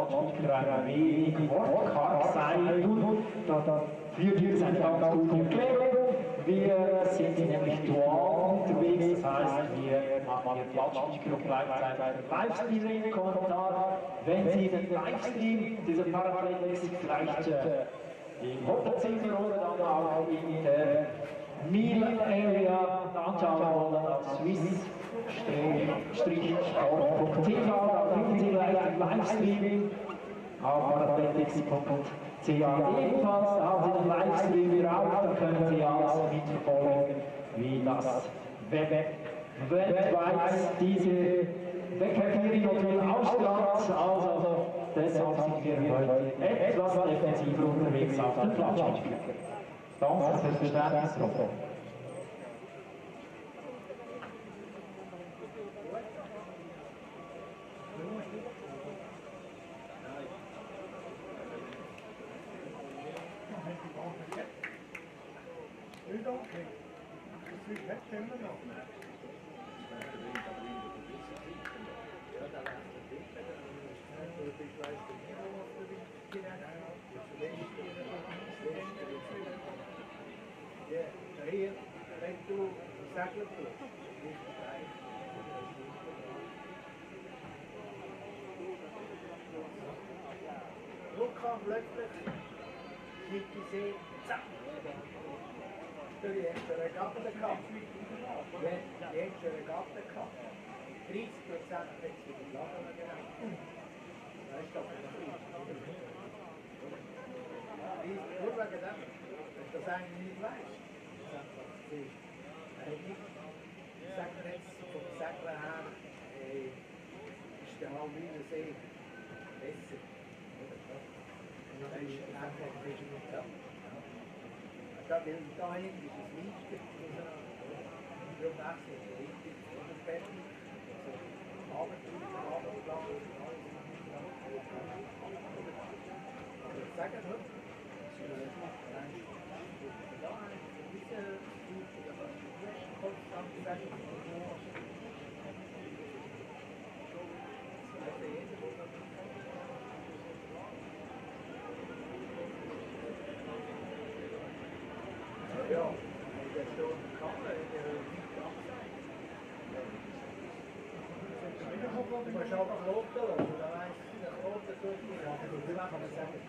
Lautsprecher ein wenig wortkarg sein und dafür gibt es eine ganz gute Erklärung. Wir sind nämlich dual unterwegs, das heißt, wir machen hier Lautsprecher und gleichzeitig einen Livestream-Kommentar. Wenn Sie den Livestream dieser Paralympics vielleicht im Hotelzimmer oder dann auch in der Meal Area anschauen wollen auf swiss-sport.tv, da finden Sie gleich den Livestream auf paralympics.ch ebenfalls. Da haben Sie den Livestream wieder auf, da können Sie alles mitverfolgen, wie das weltweit diese Wettbewerb hier in Nottwil ausstrahlt. Also deshalb sind wir heute etwas defensiver unterwegs auf dem Platzspiel. Danke fürs Verständnis, Robert. Luca plötzlich mit die See, zack! Die erste Regatta gehabt. Die erste Regatta gehabt. 30% jetzt wieder Lager gehabt. Das ist doch nicht nur wegen dem, dass du das eigentlich nicht weißt. Das ist einfach zu viel. Ich sage mir jetzt, vom Segler her, ist der Halbwiener See besser. Da ist einfach ein bisschen mit da. Da hinten ist es leichter. Darum wechseln wir richtig von der Betten. Abendplan. Aber sagen wir, ja, der steht in der Kamera, in der Du musst auch noch roten lassen, dann weißt du, der rote tut nicht. Ja, dann kann man sagen,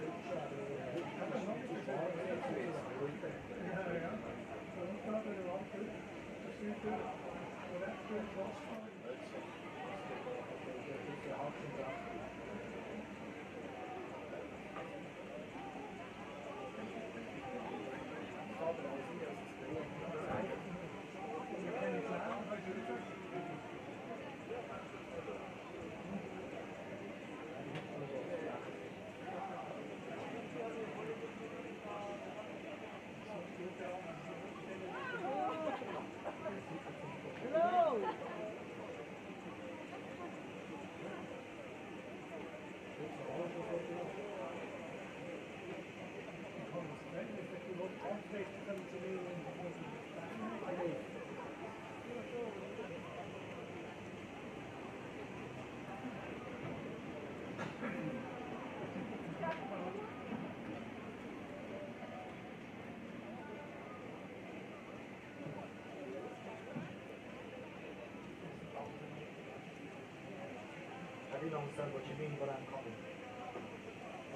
I didn't understand what you mean, but I'm coming.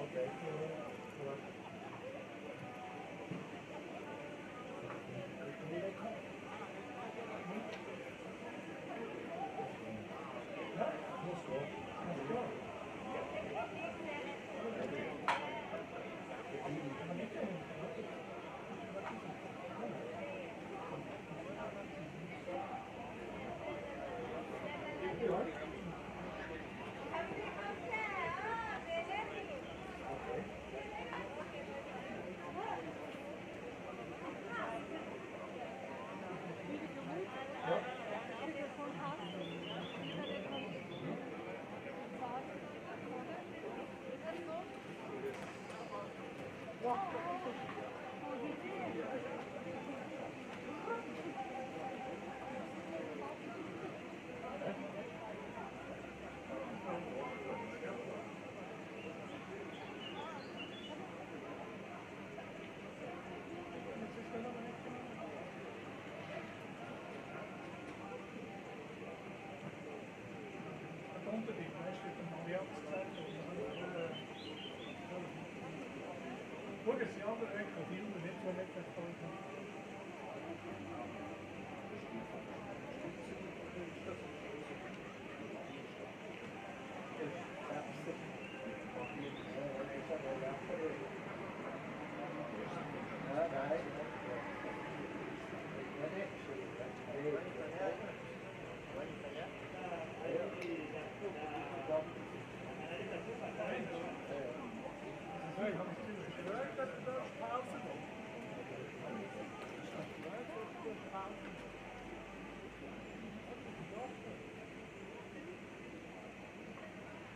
Okay.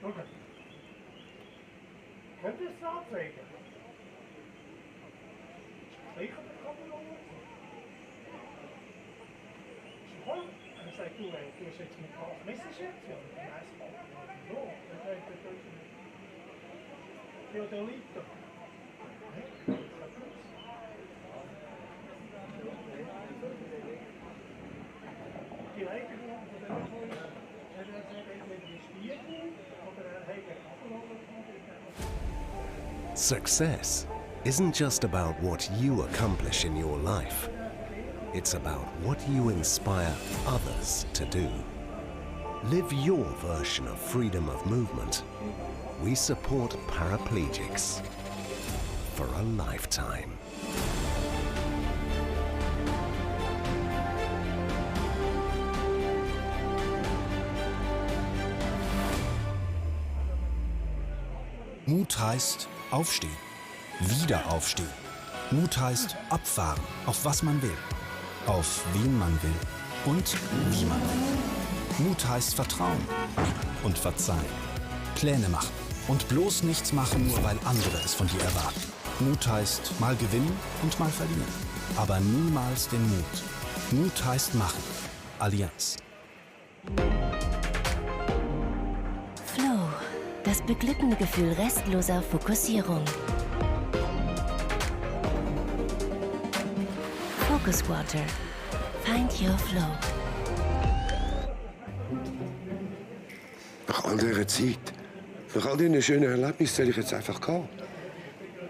Okay. Könnt ihr es anzeigen? Sicher der Kabel voll. Er sagt, du hast jetzt mit Kauf messest jetzt? Ja, nein, es fällt nicht. So, dann sagt er durch. Ja, der liegt doch. Die Leitung von der Telefon, er sagt, entweder die Spiegel oder er hat den Kabel. Success isn't just about what you accomplish in your life. It's about what you inspire others to do. Live your version of freedom of movement. We support paraplegics for a lifetime. Mut heißt aufstehen, wieder aufstehen. Mut heißt abfahren, auf was man will, auf wen man will und wie man will. Mut heißt vertrauen und verzeihen, Pläne machen und bloß nichts machen, nur weil andere es von dir erwarten. Mut heißt mal gewinnen und mal verlieren, aber niemals den Mut. Mut heißt machen. Allianz. Flow, das beglückende Gefühl restloser Fokussierung. Focus Water. Find your flow. Nach all dieser Zeit, nach all diesen schönen Erlebnissen soll ich jetzt einfach gehen.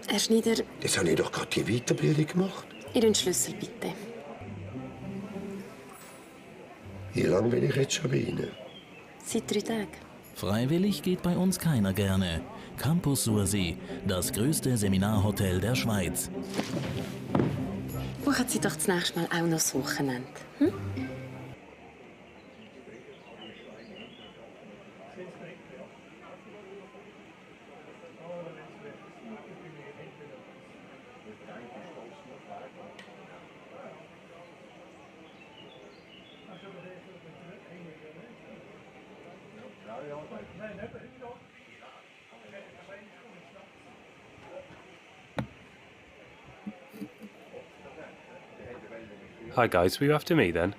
Herr Schneider, Jetzt habe ich doch gerade die Weiterbildung gemacht. Ihren Schlüssel bitte. Wie lange bin ich jetzt schon bei Ihnen? Seit 3 Tagen. Freiwillig geht bei uns keiner gerne. Campus Sursee, das größte Seminarhotel der Schweiz. Buchen Sie doch das nächste Mal auch noch das Wochenende. Hm? Hi guys, were you after me then?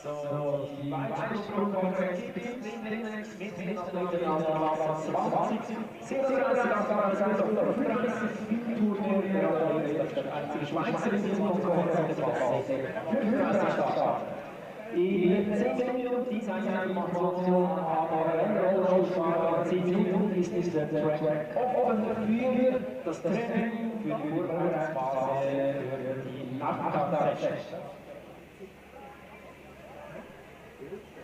So, die weitere Sprungkonferenz beginnt demnächst mit Mitgliedern aus der Klasse 20. 37 Tour der einzige Schweizer in dieser Konferenz der Klasse 35 starten. In 10 Minuten diese Information aber Rennrollstuhl 10 Minuten ist dieser Track offen für das Training für die Vorbereitungsphase für die Nachmittagssession.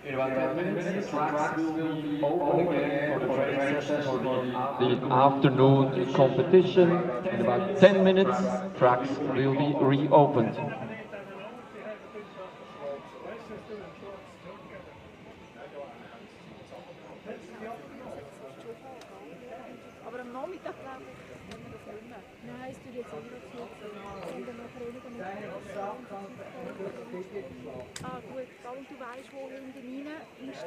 In about 10 minutes, the tracks will be open again for the training session for the afternoon competition. In about 10 minutes, tracks will be reopened. Aber am Nachmittag glaube ich, können wir das nicht mehr. Nein, es tut jetzt auch wieder zu. Sondern nachher weniger mit. Ah gut, und du weißt, wo hinten rein ist.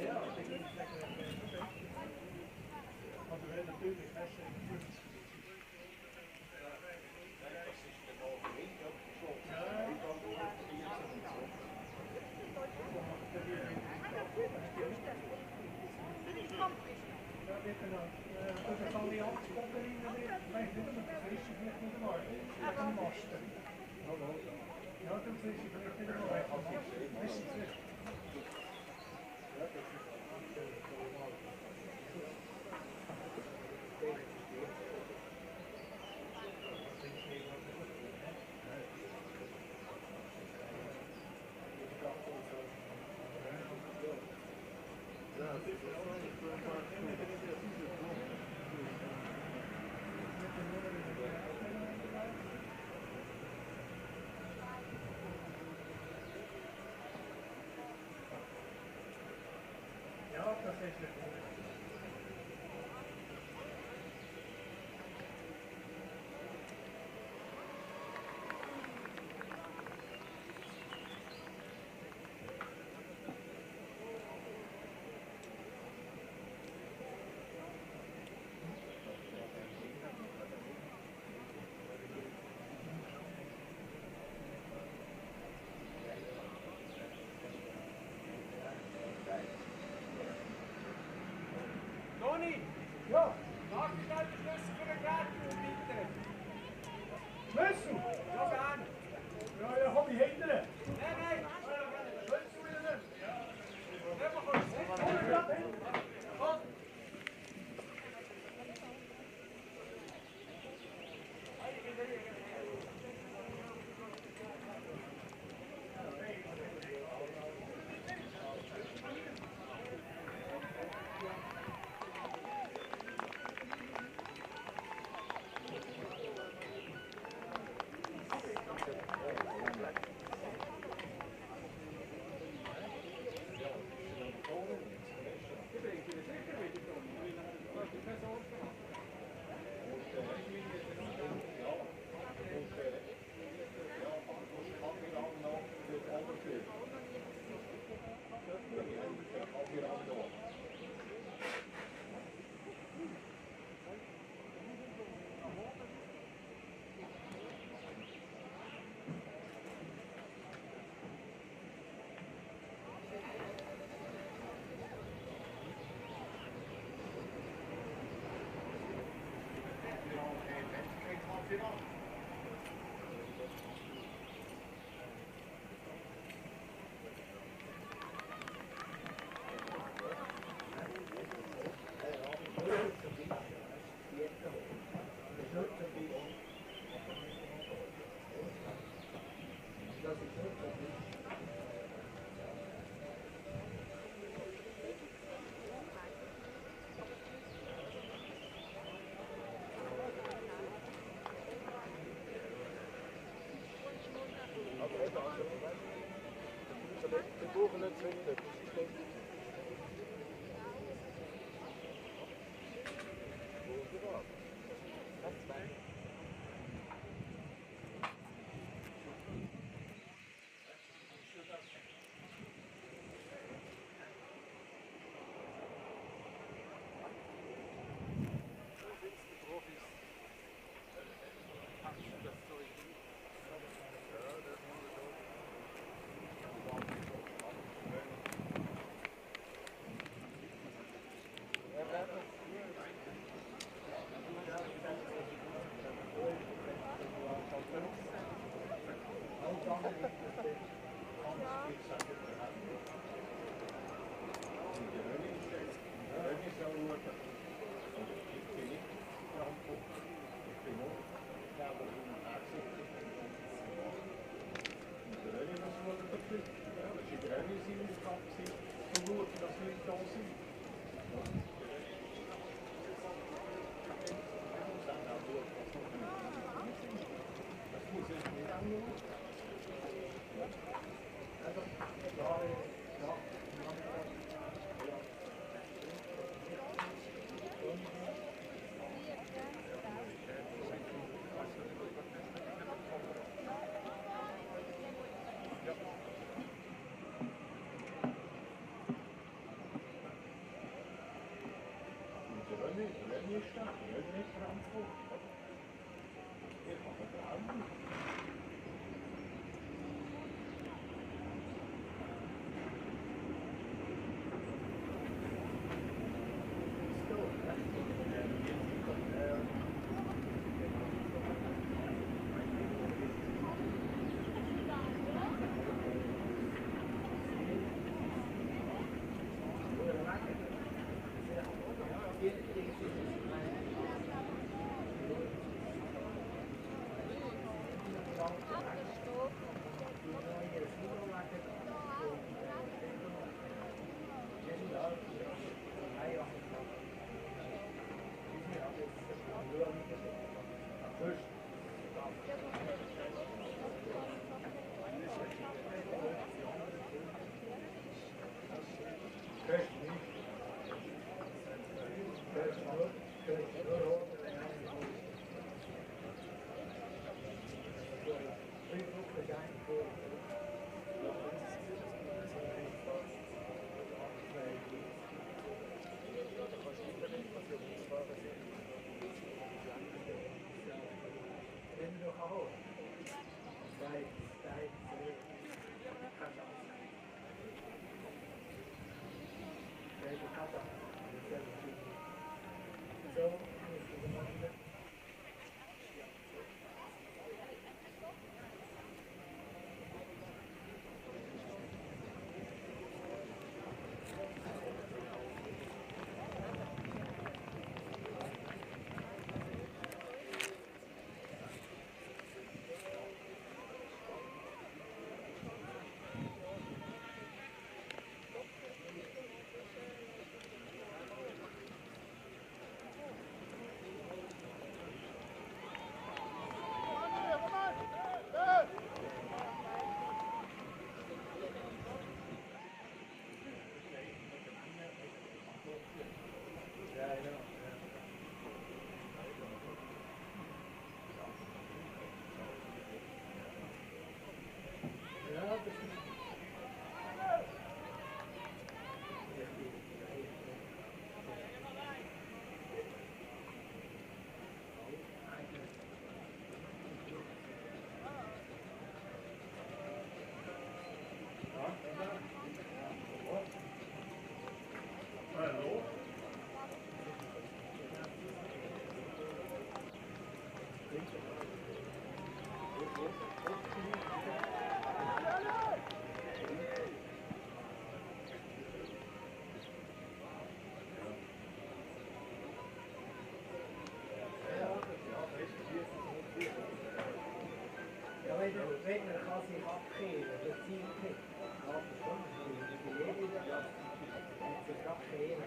das ist nicht gut. Toni! Ja, Mach schnell den Schlüssel für den Gärtner, bitte! Schlüssel! Ja, gerne! Ja, ja, hab ich hinten. Nein! Schlüssel wieder nicht. Nehmen wir kurz! Komm! Redner kann sich abkehren, das Ziel kriegt. Aber schon, die Lehrerin hat sich abkehren.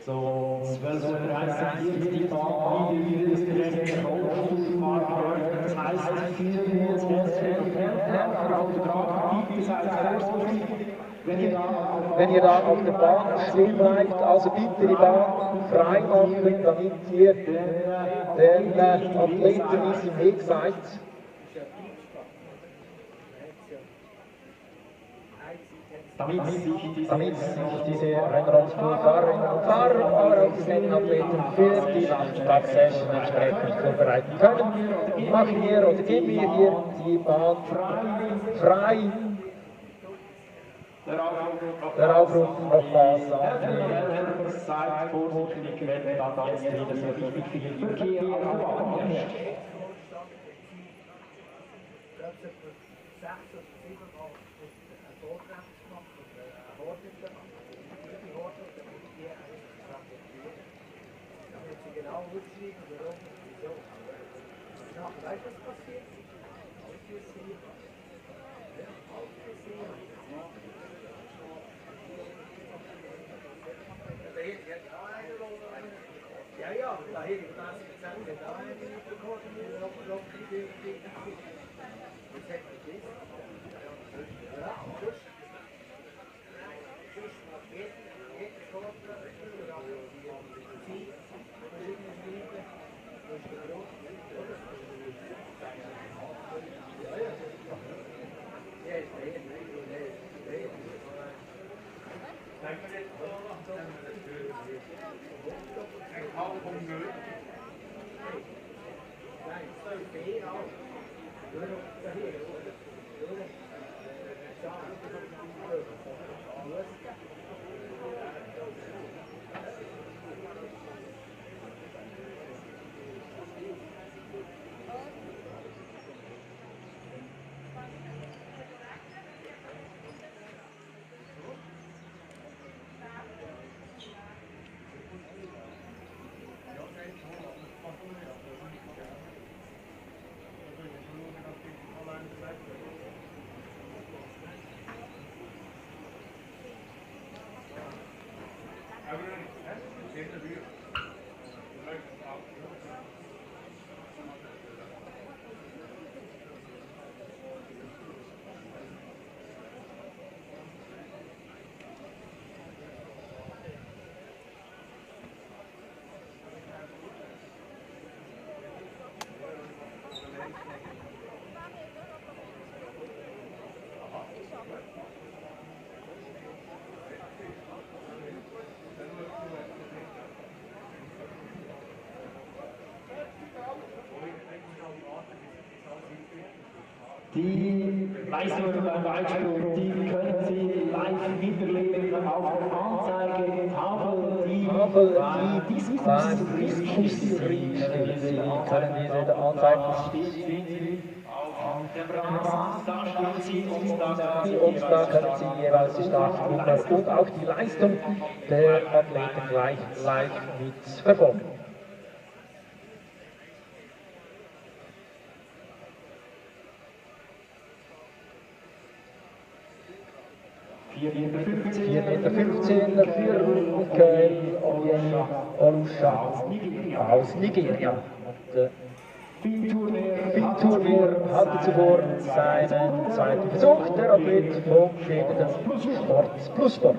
So, 12:30 Uhr hier die Bahn, wie das gerechte Golfmarkt. Das heißt, wir jetzt auf der Traggebiet, das heißt vorsichtig, wenn ihr da auf der Bahn stehen bleibt, also bitte die Bahn frei machen, damit ihr den Athleten nicht im Weg seid. Damit sich diese Rennradtour-Fahrerinnen und Fahrer, aber auch die Sennenathleten für die Landtagssession entsprechend vorbereiten können, machen wir oder geben wir hier die Bahn frei. Der Aufruf nochmals an die Seid vorsichtig, wenn dann jetzt wieder so richtig viel Verkehr auf der Bahn herrscht. Weißt du, was passiert? Ja, ja, da hätte ich das gesagt, da hätte ich nicht bekommen, das hätte ich nicht. Ja, sonst nach jedem Sportler, die verschiedenen Ligen, das ist der Grund, oder? Die Leistungen beim Weitsprung, die können Sie live miterleben auf der Anzeigetafel, die bei Diskusring stehen. Sie können diese Anzeigen sehen. Auf dem Gras, da stehen Sie und da können Sie jeweils die Startnummer und auch die Leistung der Athleten gleich live mitverfolgen. Meter 15 für Michael Olusha aus Nigeria. Finturnier hatte zuvor seinen zweiten Versuch, der Athlet vom schwedischen Plussport.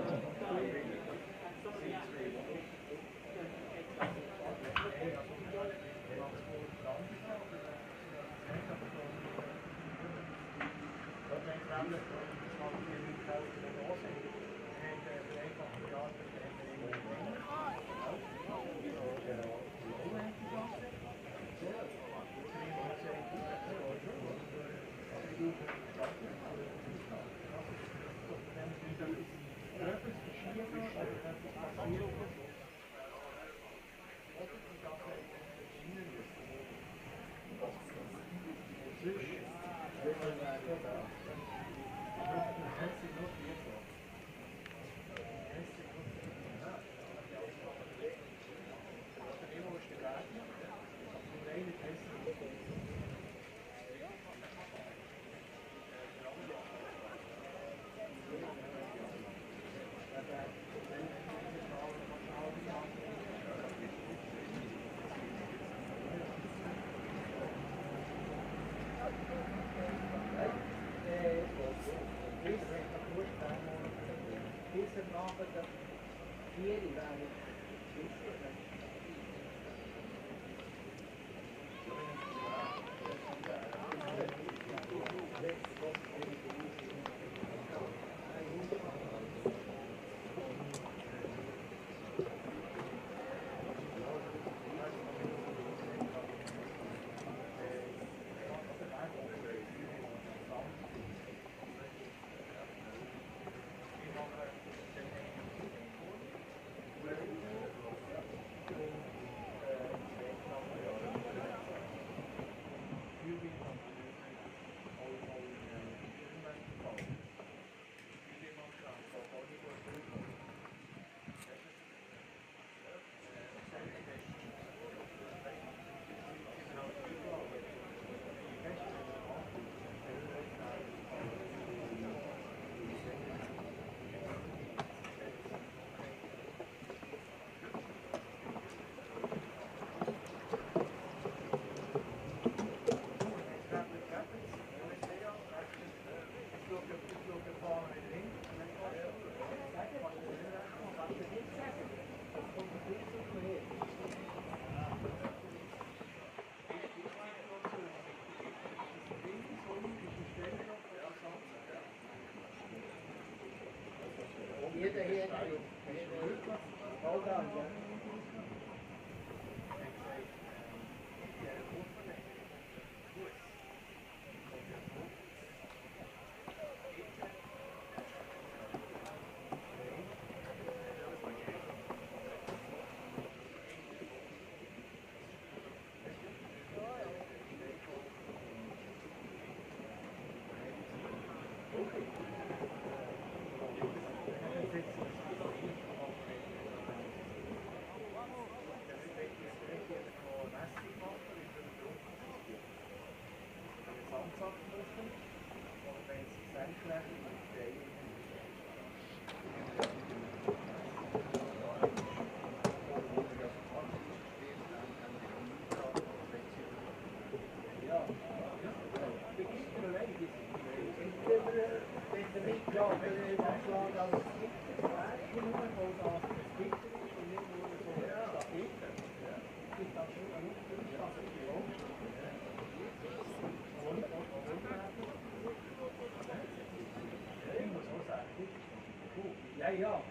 ja.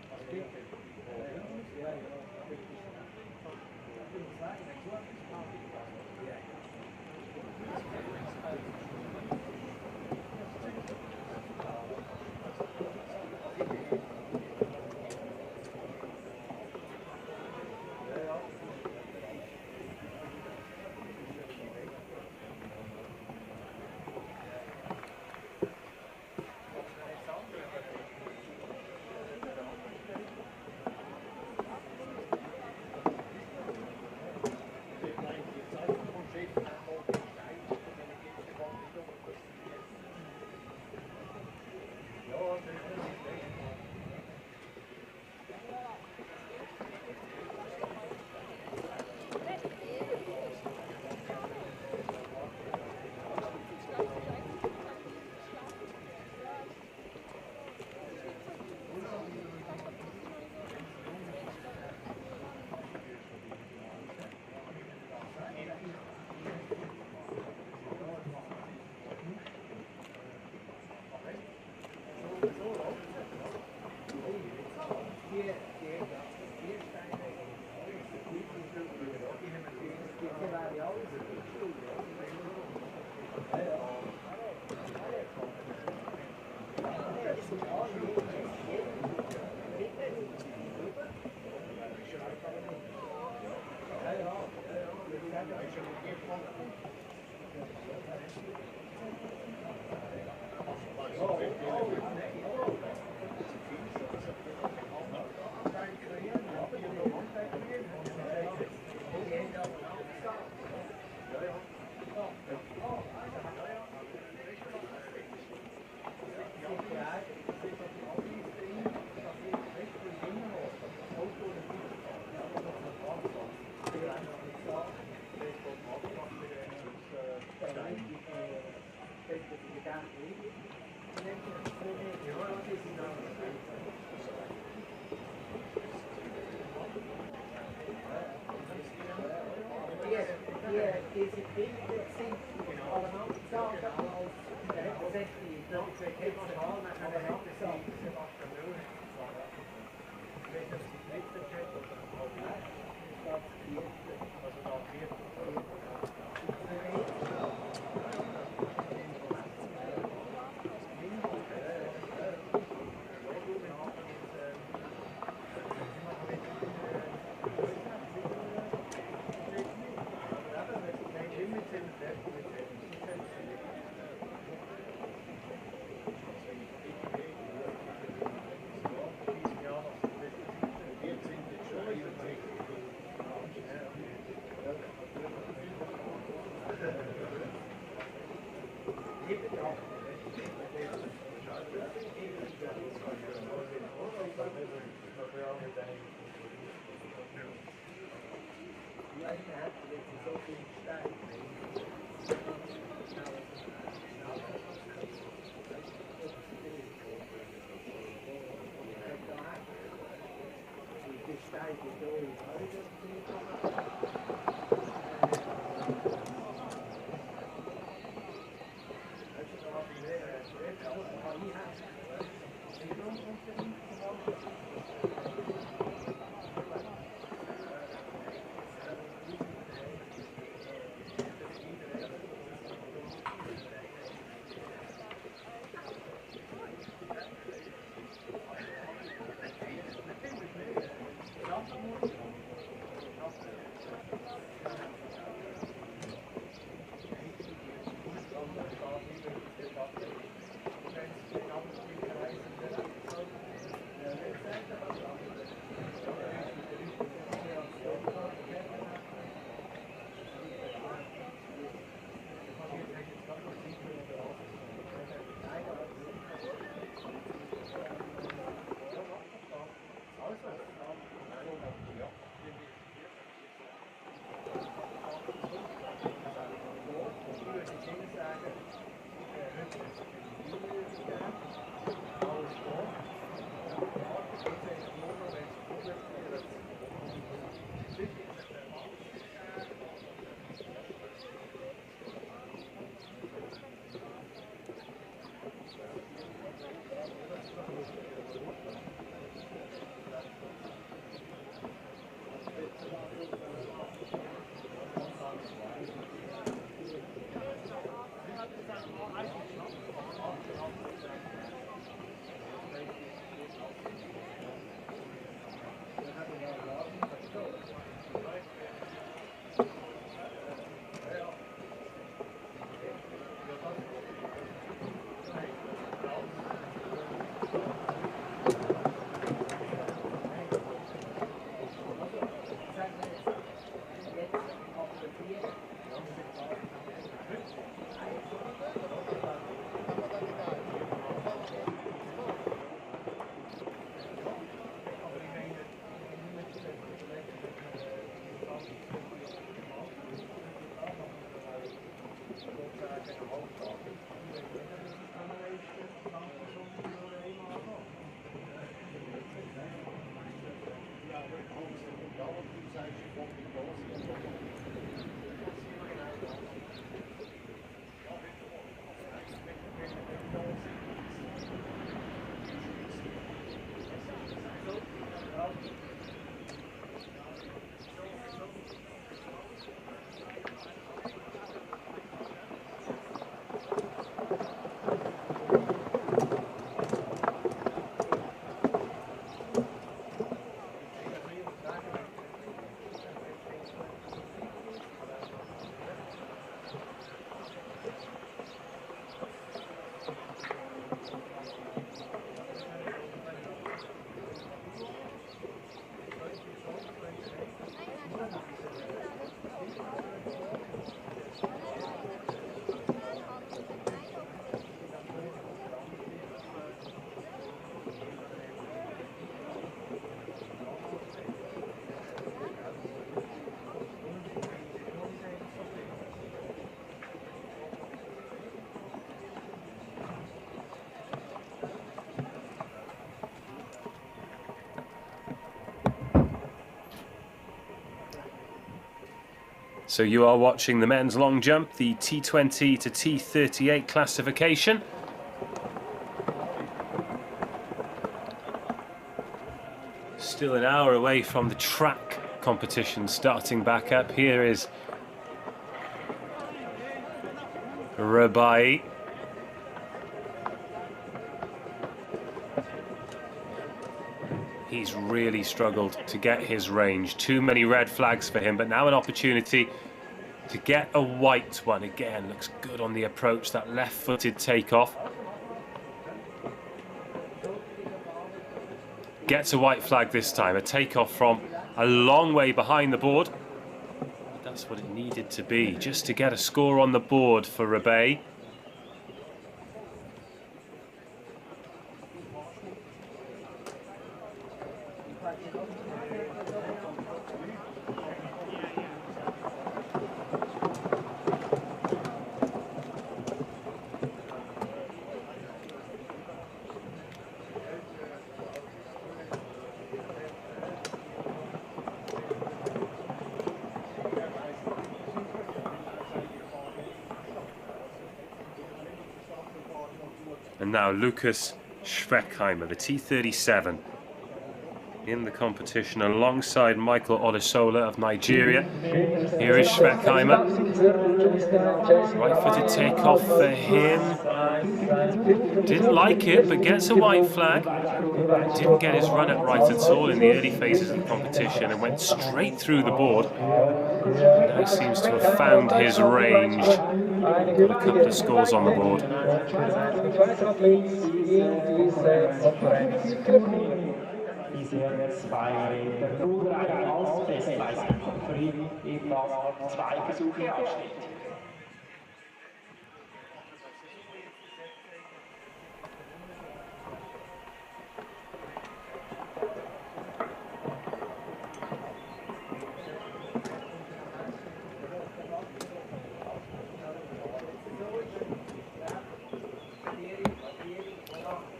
So you are watching the men's long jump, the T20 to T38 classification. Still an hour away from the track competition starting back up. Here is Rabai. He's really struggled to get his range. Too many red flags for him, but now an opportunity to get a white one. Again, looks good on the approach, that left-footed takeoff. Gets a white flag this time, a takeoff from a long way behind the board. But that's what it needed to be, just to get a score on the board for Rabai. And now Lucas Schreckheimer, the T37, in the competition alongside Michael Olusola of Nigeria. Here is Schreckheimer. Right-footed takeoff for him. Didn't like it, but gets a white flag. Didn't get his run up right at all in the early phases of the competition and went straight through the board. Now seems to have found his range. Got a couple of scores on the board.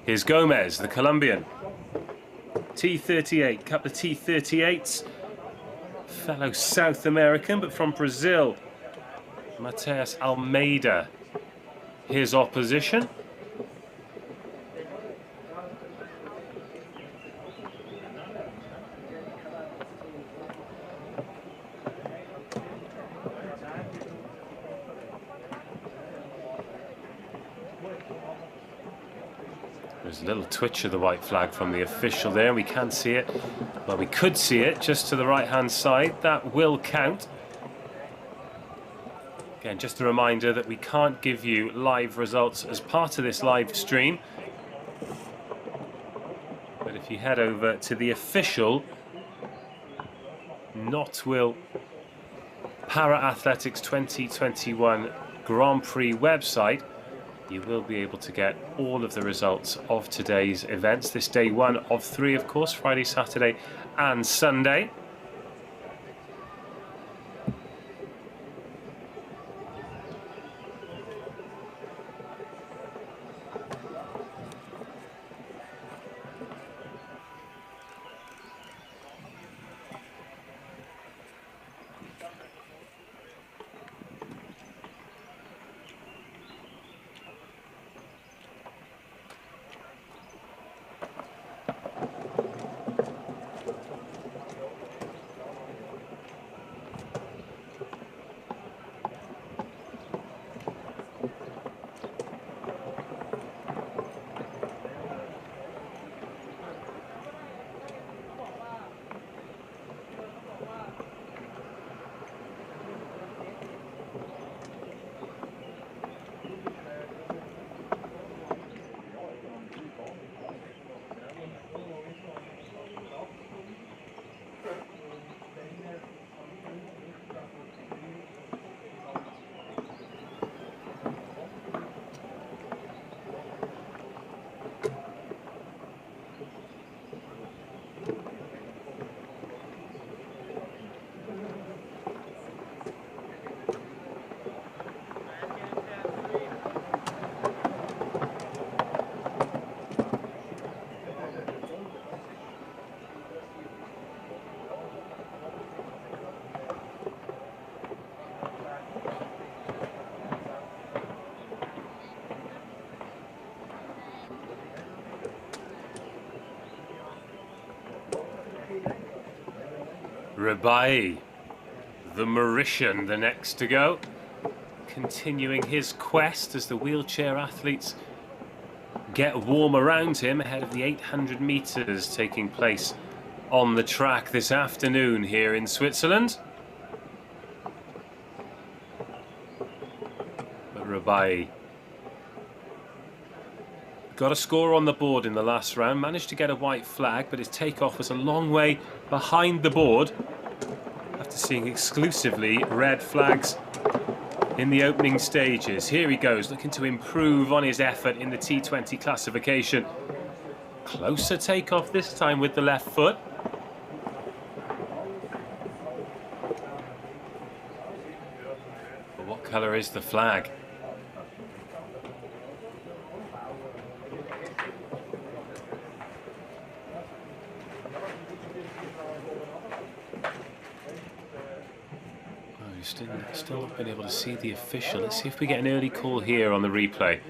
Here's Gomez, the Colombian. T38, couple of T38s. Fellow South American, but from Brazil. Mateus Almeida, his opposition. There's a little twitch of the white flag from the official there. We can see it. Well, we could see it just to the right-hand side. That will count. Again, just a reminder that we can't give you live results as part of this live stream. But if you head over to the official Nottwil Para Athletics 2021 Grand Prix website, you will be able to get all of the results of today's events. This day one of three, of course, Friday, Saturday and Sunday. Rabai, the Mauritian, the next to go, continuing his quest as the wheelchair athletes get warm around him ahead of the 800 metres taking place on the track this afternoon here in Switzerland. But Rabai got a score on the board in the last round, managed to get a white flag, but his takeoff was a long way behind the board after seeing exclusively red flags in the opening stages. Here he goes, looking to improve on his effort in the T20 classification. Closer takeoff this time with the left foot. But what colour is the flag? Still not been able to see the official. Let's see if we get an early call here on the replay.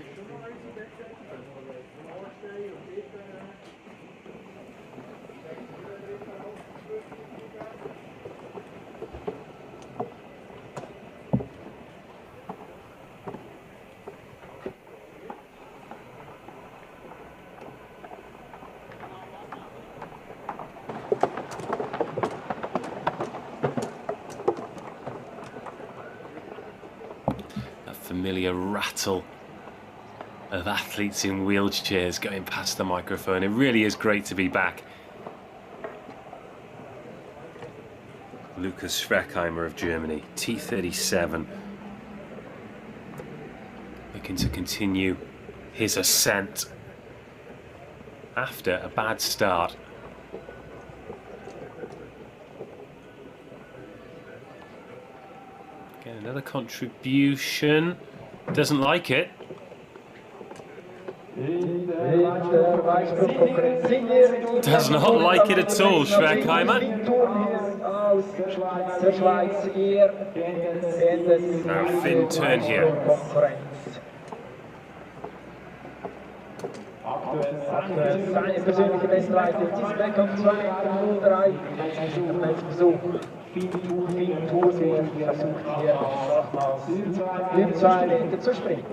Familiar rattle of athletes in wheelchairs going past the microphone. It really is great to be back. Lucas Schreckheimer of Germany, T37, looking to continue his ascent after a bad start. Again, another contribution. Doesn't like it. Does not like it at all, Schreckheimer. Now, thin turn here. Seine persönliche Bestleistung, dieses Back auf 2,03. Im letzten Versuch. Viel Tour, versucht hier nochmals über 2 Meter zu springen.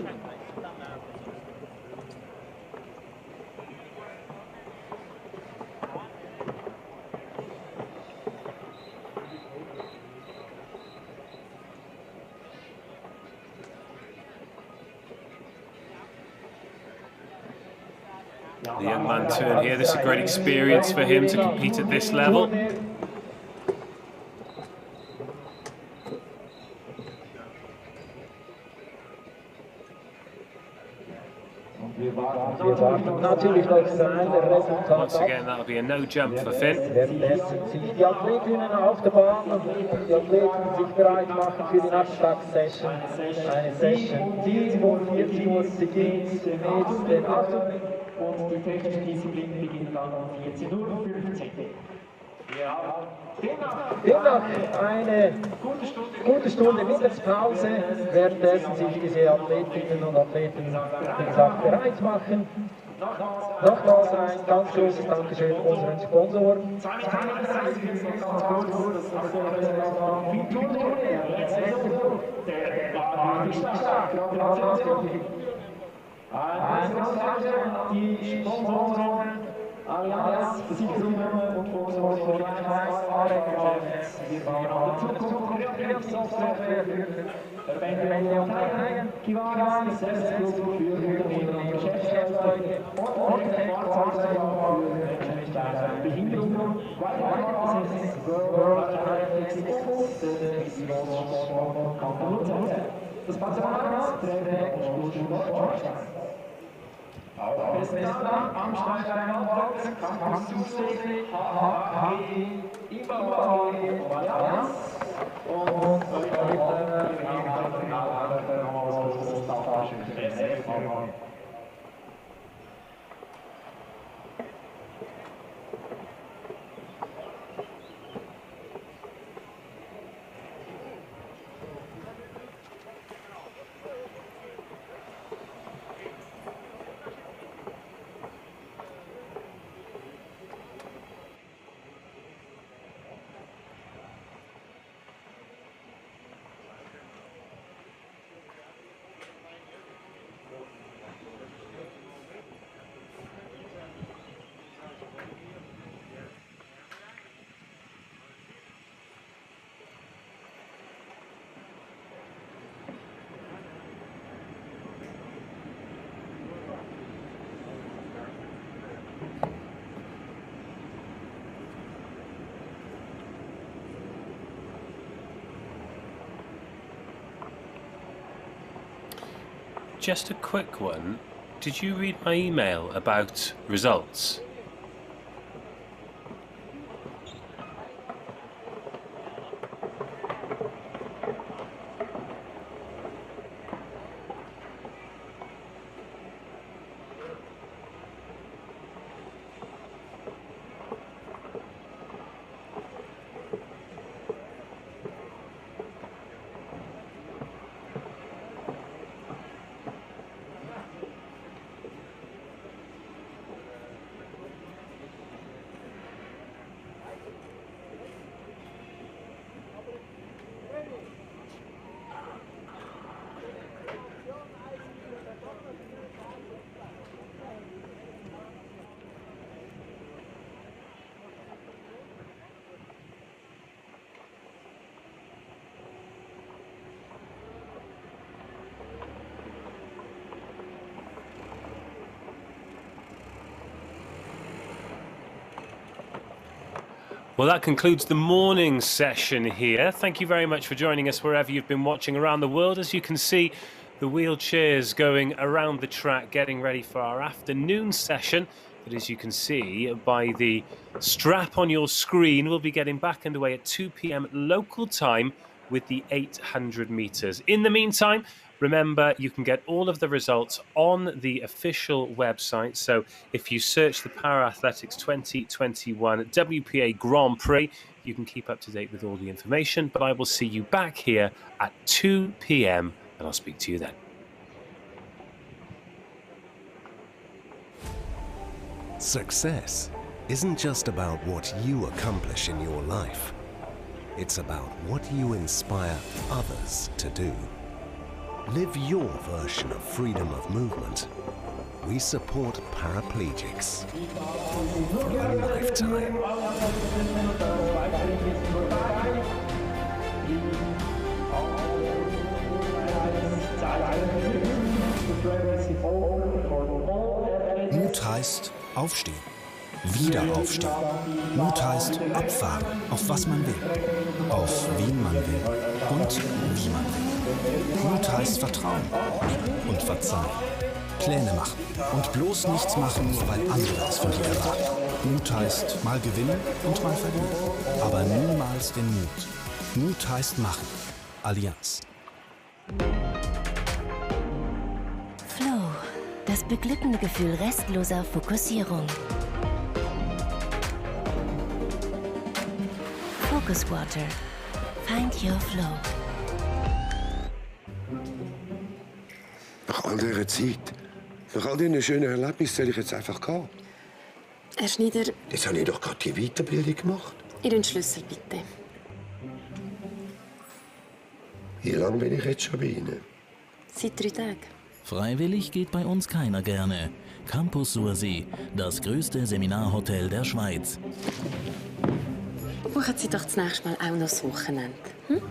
The young man turn here. This is a great experience for him to compete at this level. Once again, that'll be a no jump for Finn. Die Athletinnen auf der Bahn und die Athleten sich bereit machen für die Nachschlag-Session. Eine Session, die um 14 Uhr beginnt mit den Achtung und die technischen Disziplinen beginnen dann um 14:15 Uhr. Demnach eine gute Stunde Mittagspause, währenddessen sich diese Athletinnen und Athleten, wie gesagt, bereit machen. Nochmals ein ganz großes Dankeschön unseren Sponsoren. Die Sponsoren Allianz, Versicherungen und Sponsoren wir bauen an der Zukunft Software für Verbände und Parteien, Kiwanis, Selbstgruppen für Unternehmen und Geschäftsleute und Fahrzeuge für Menschen mit Behinderungen, Weiteres World Paralympics und der Sport Kanton Luzern. Das Patronat trägt und Sportschutz. Festnahmen am Schreckheimer Campus-Zusee, HHG, IBAG und Allianz. Und heute nochmals großes Dankeschön für das Erfahrung. Just a quick one. Did you read my email about results? Well, that concludes the morning session here. Thank you very much for joining us wherever you've been watching around the world. As you can see, the wheelchairs going around the track, getting ready for our afternoon session. But as you can see by the strap on your screen, we'll be getting back underway at 2 p.m. local time with the 800 meters. In the meantime, remember, you can get all of the results on the official website. So if you search the Para-Athletics 2021 WPA Grand Prix, you can keep up to date with all the information. But I will see you back here at 2 p.m. and I'll speak to you then. Success isn't just about what you accomplish in your life. It's about what you inspire others to do. Live your version of freedom of movement. We support paraplegics for a lifetime. Mut heißt aufstehen, wieder aufstehen. Mut heißt abfahren, auf was man will, auf wen man will und wie man will. Mut heißt vertrauen und verzeihen. Pläne machen und bloß nichts machen, weil andere es von dir erwarten. Mut heißt mal gewinnen und mal verlieren, aber niemals den Mut. Mut heißt machen. Allianz. Flow, das beglückende Gefühl restloser Fokussierung. Focus Water. Find your flow. Nach all dieser Zeit, nach all diesen schönen Erlebnissen soll ich jetzt einfach gehen. Herr Schneider, Jetzt habe ich doch gerade die Weiterbildung gemacht. Ihren Schlüssel bitte. Wie lange bin ich jetzt schon bei Ihnen? Seit 3 Tagen. Freiwillig geht bei uns keiner gerne. Campus Sursee, das größte Seminarhotel der Schweiz. Buchen Sie doch das nächste Mal auch noch das Wochenende. Hm?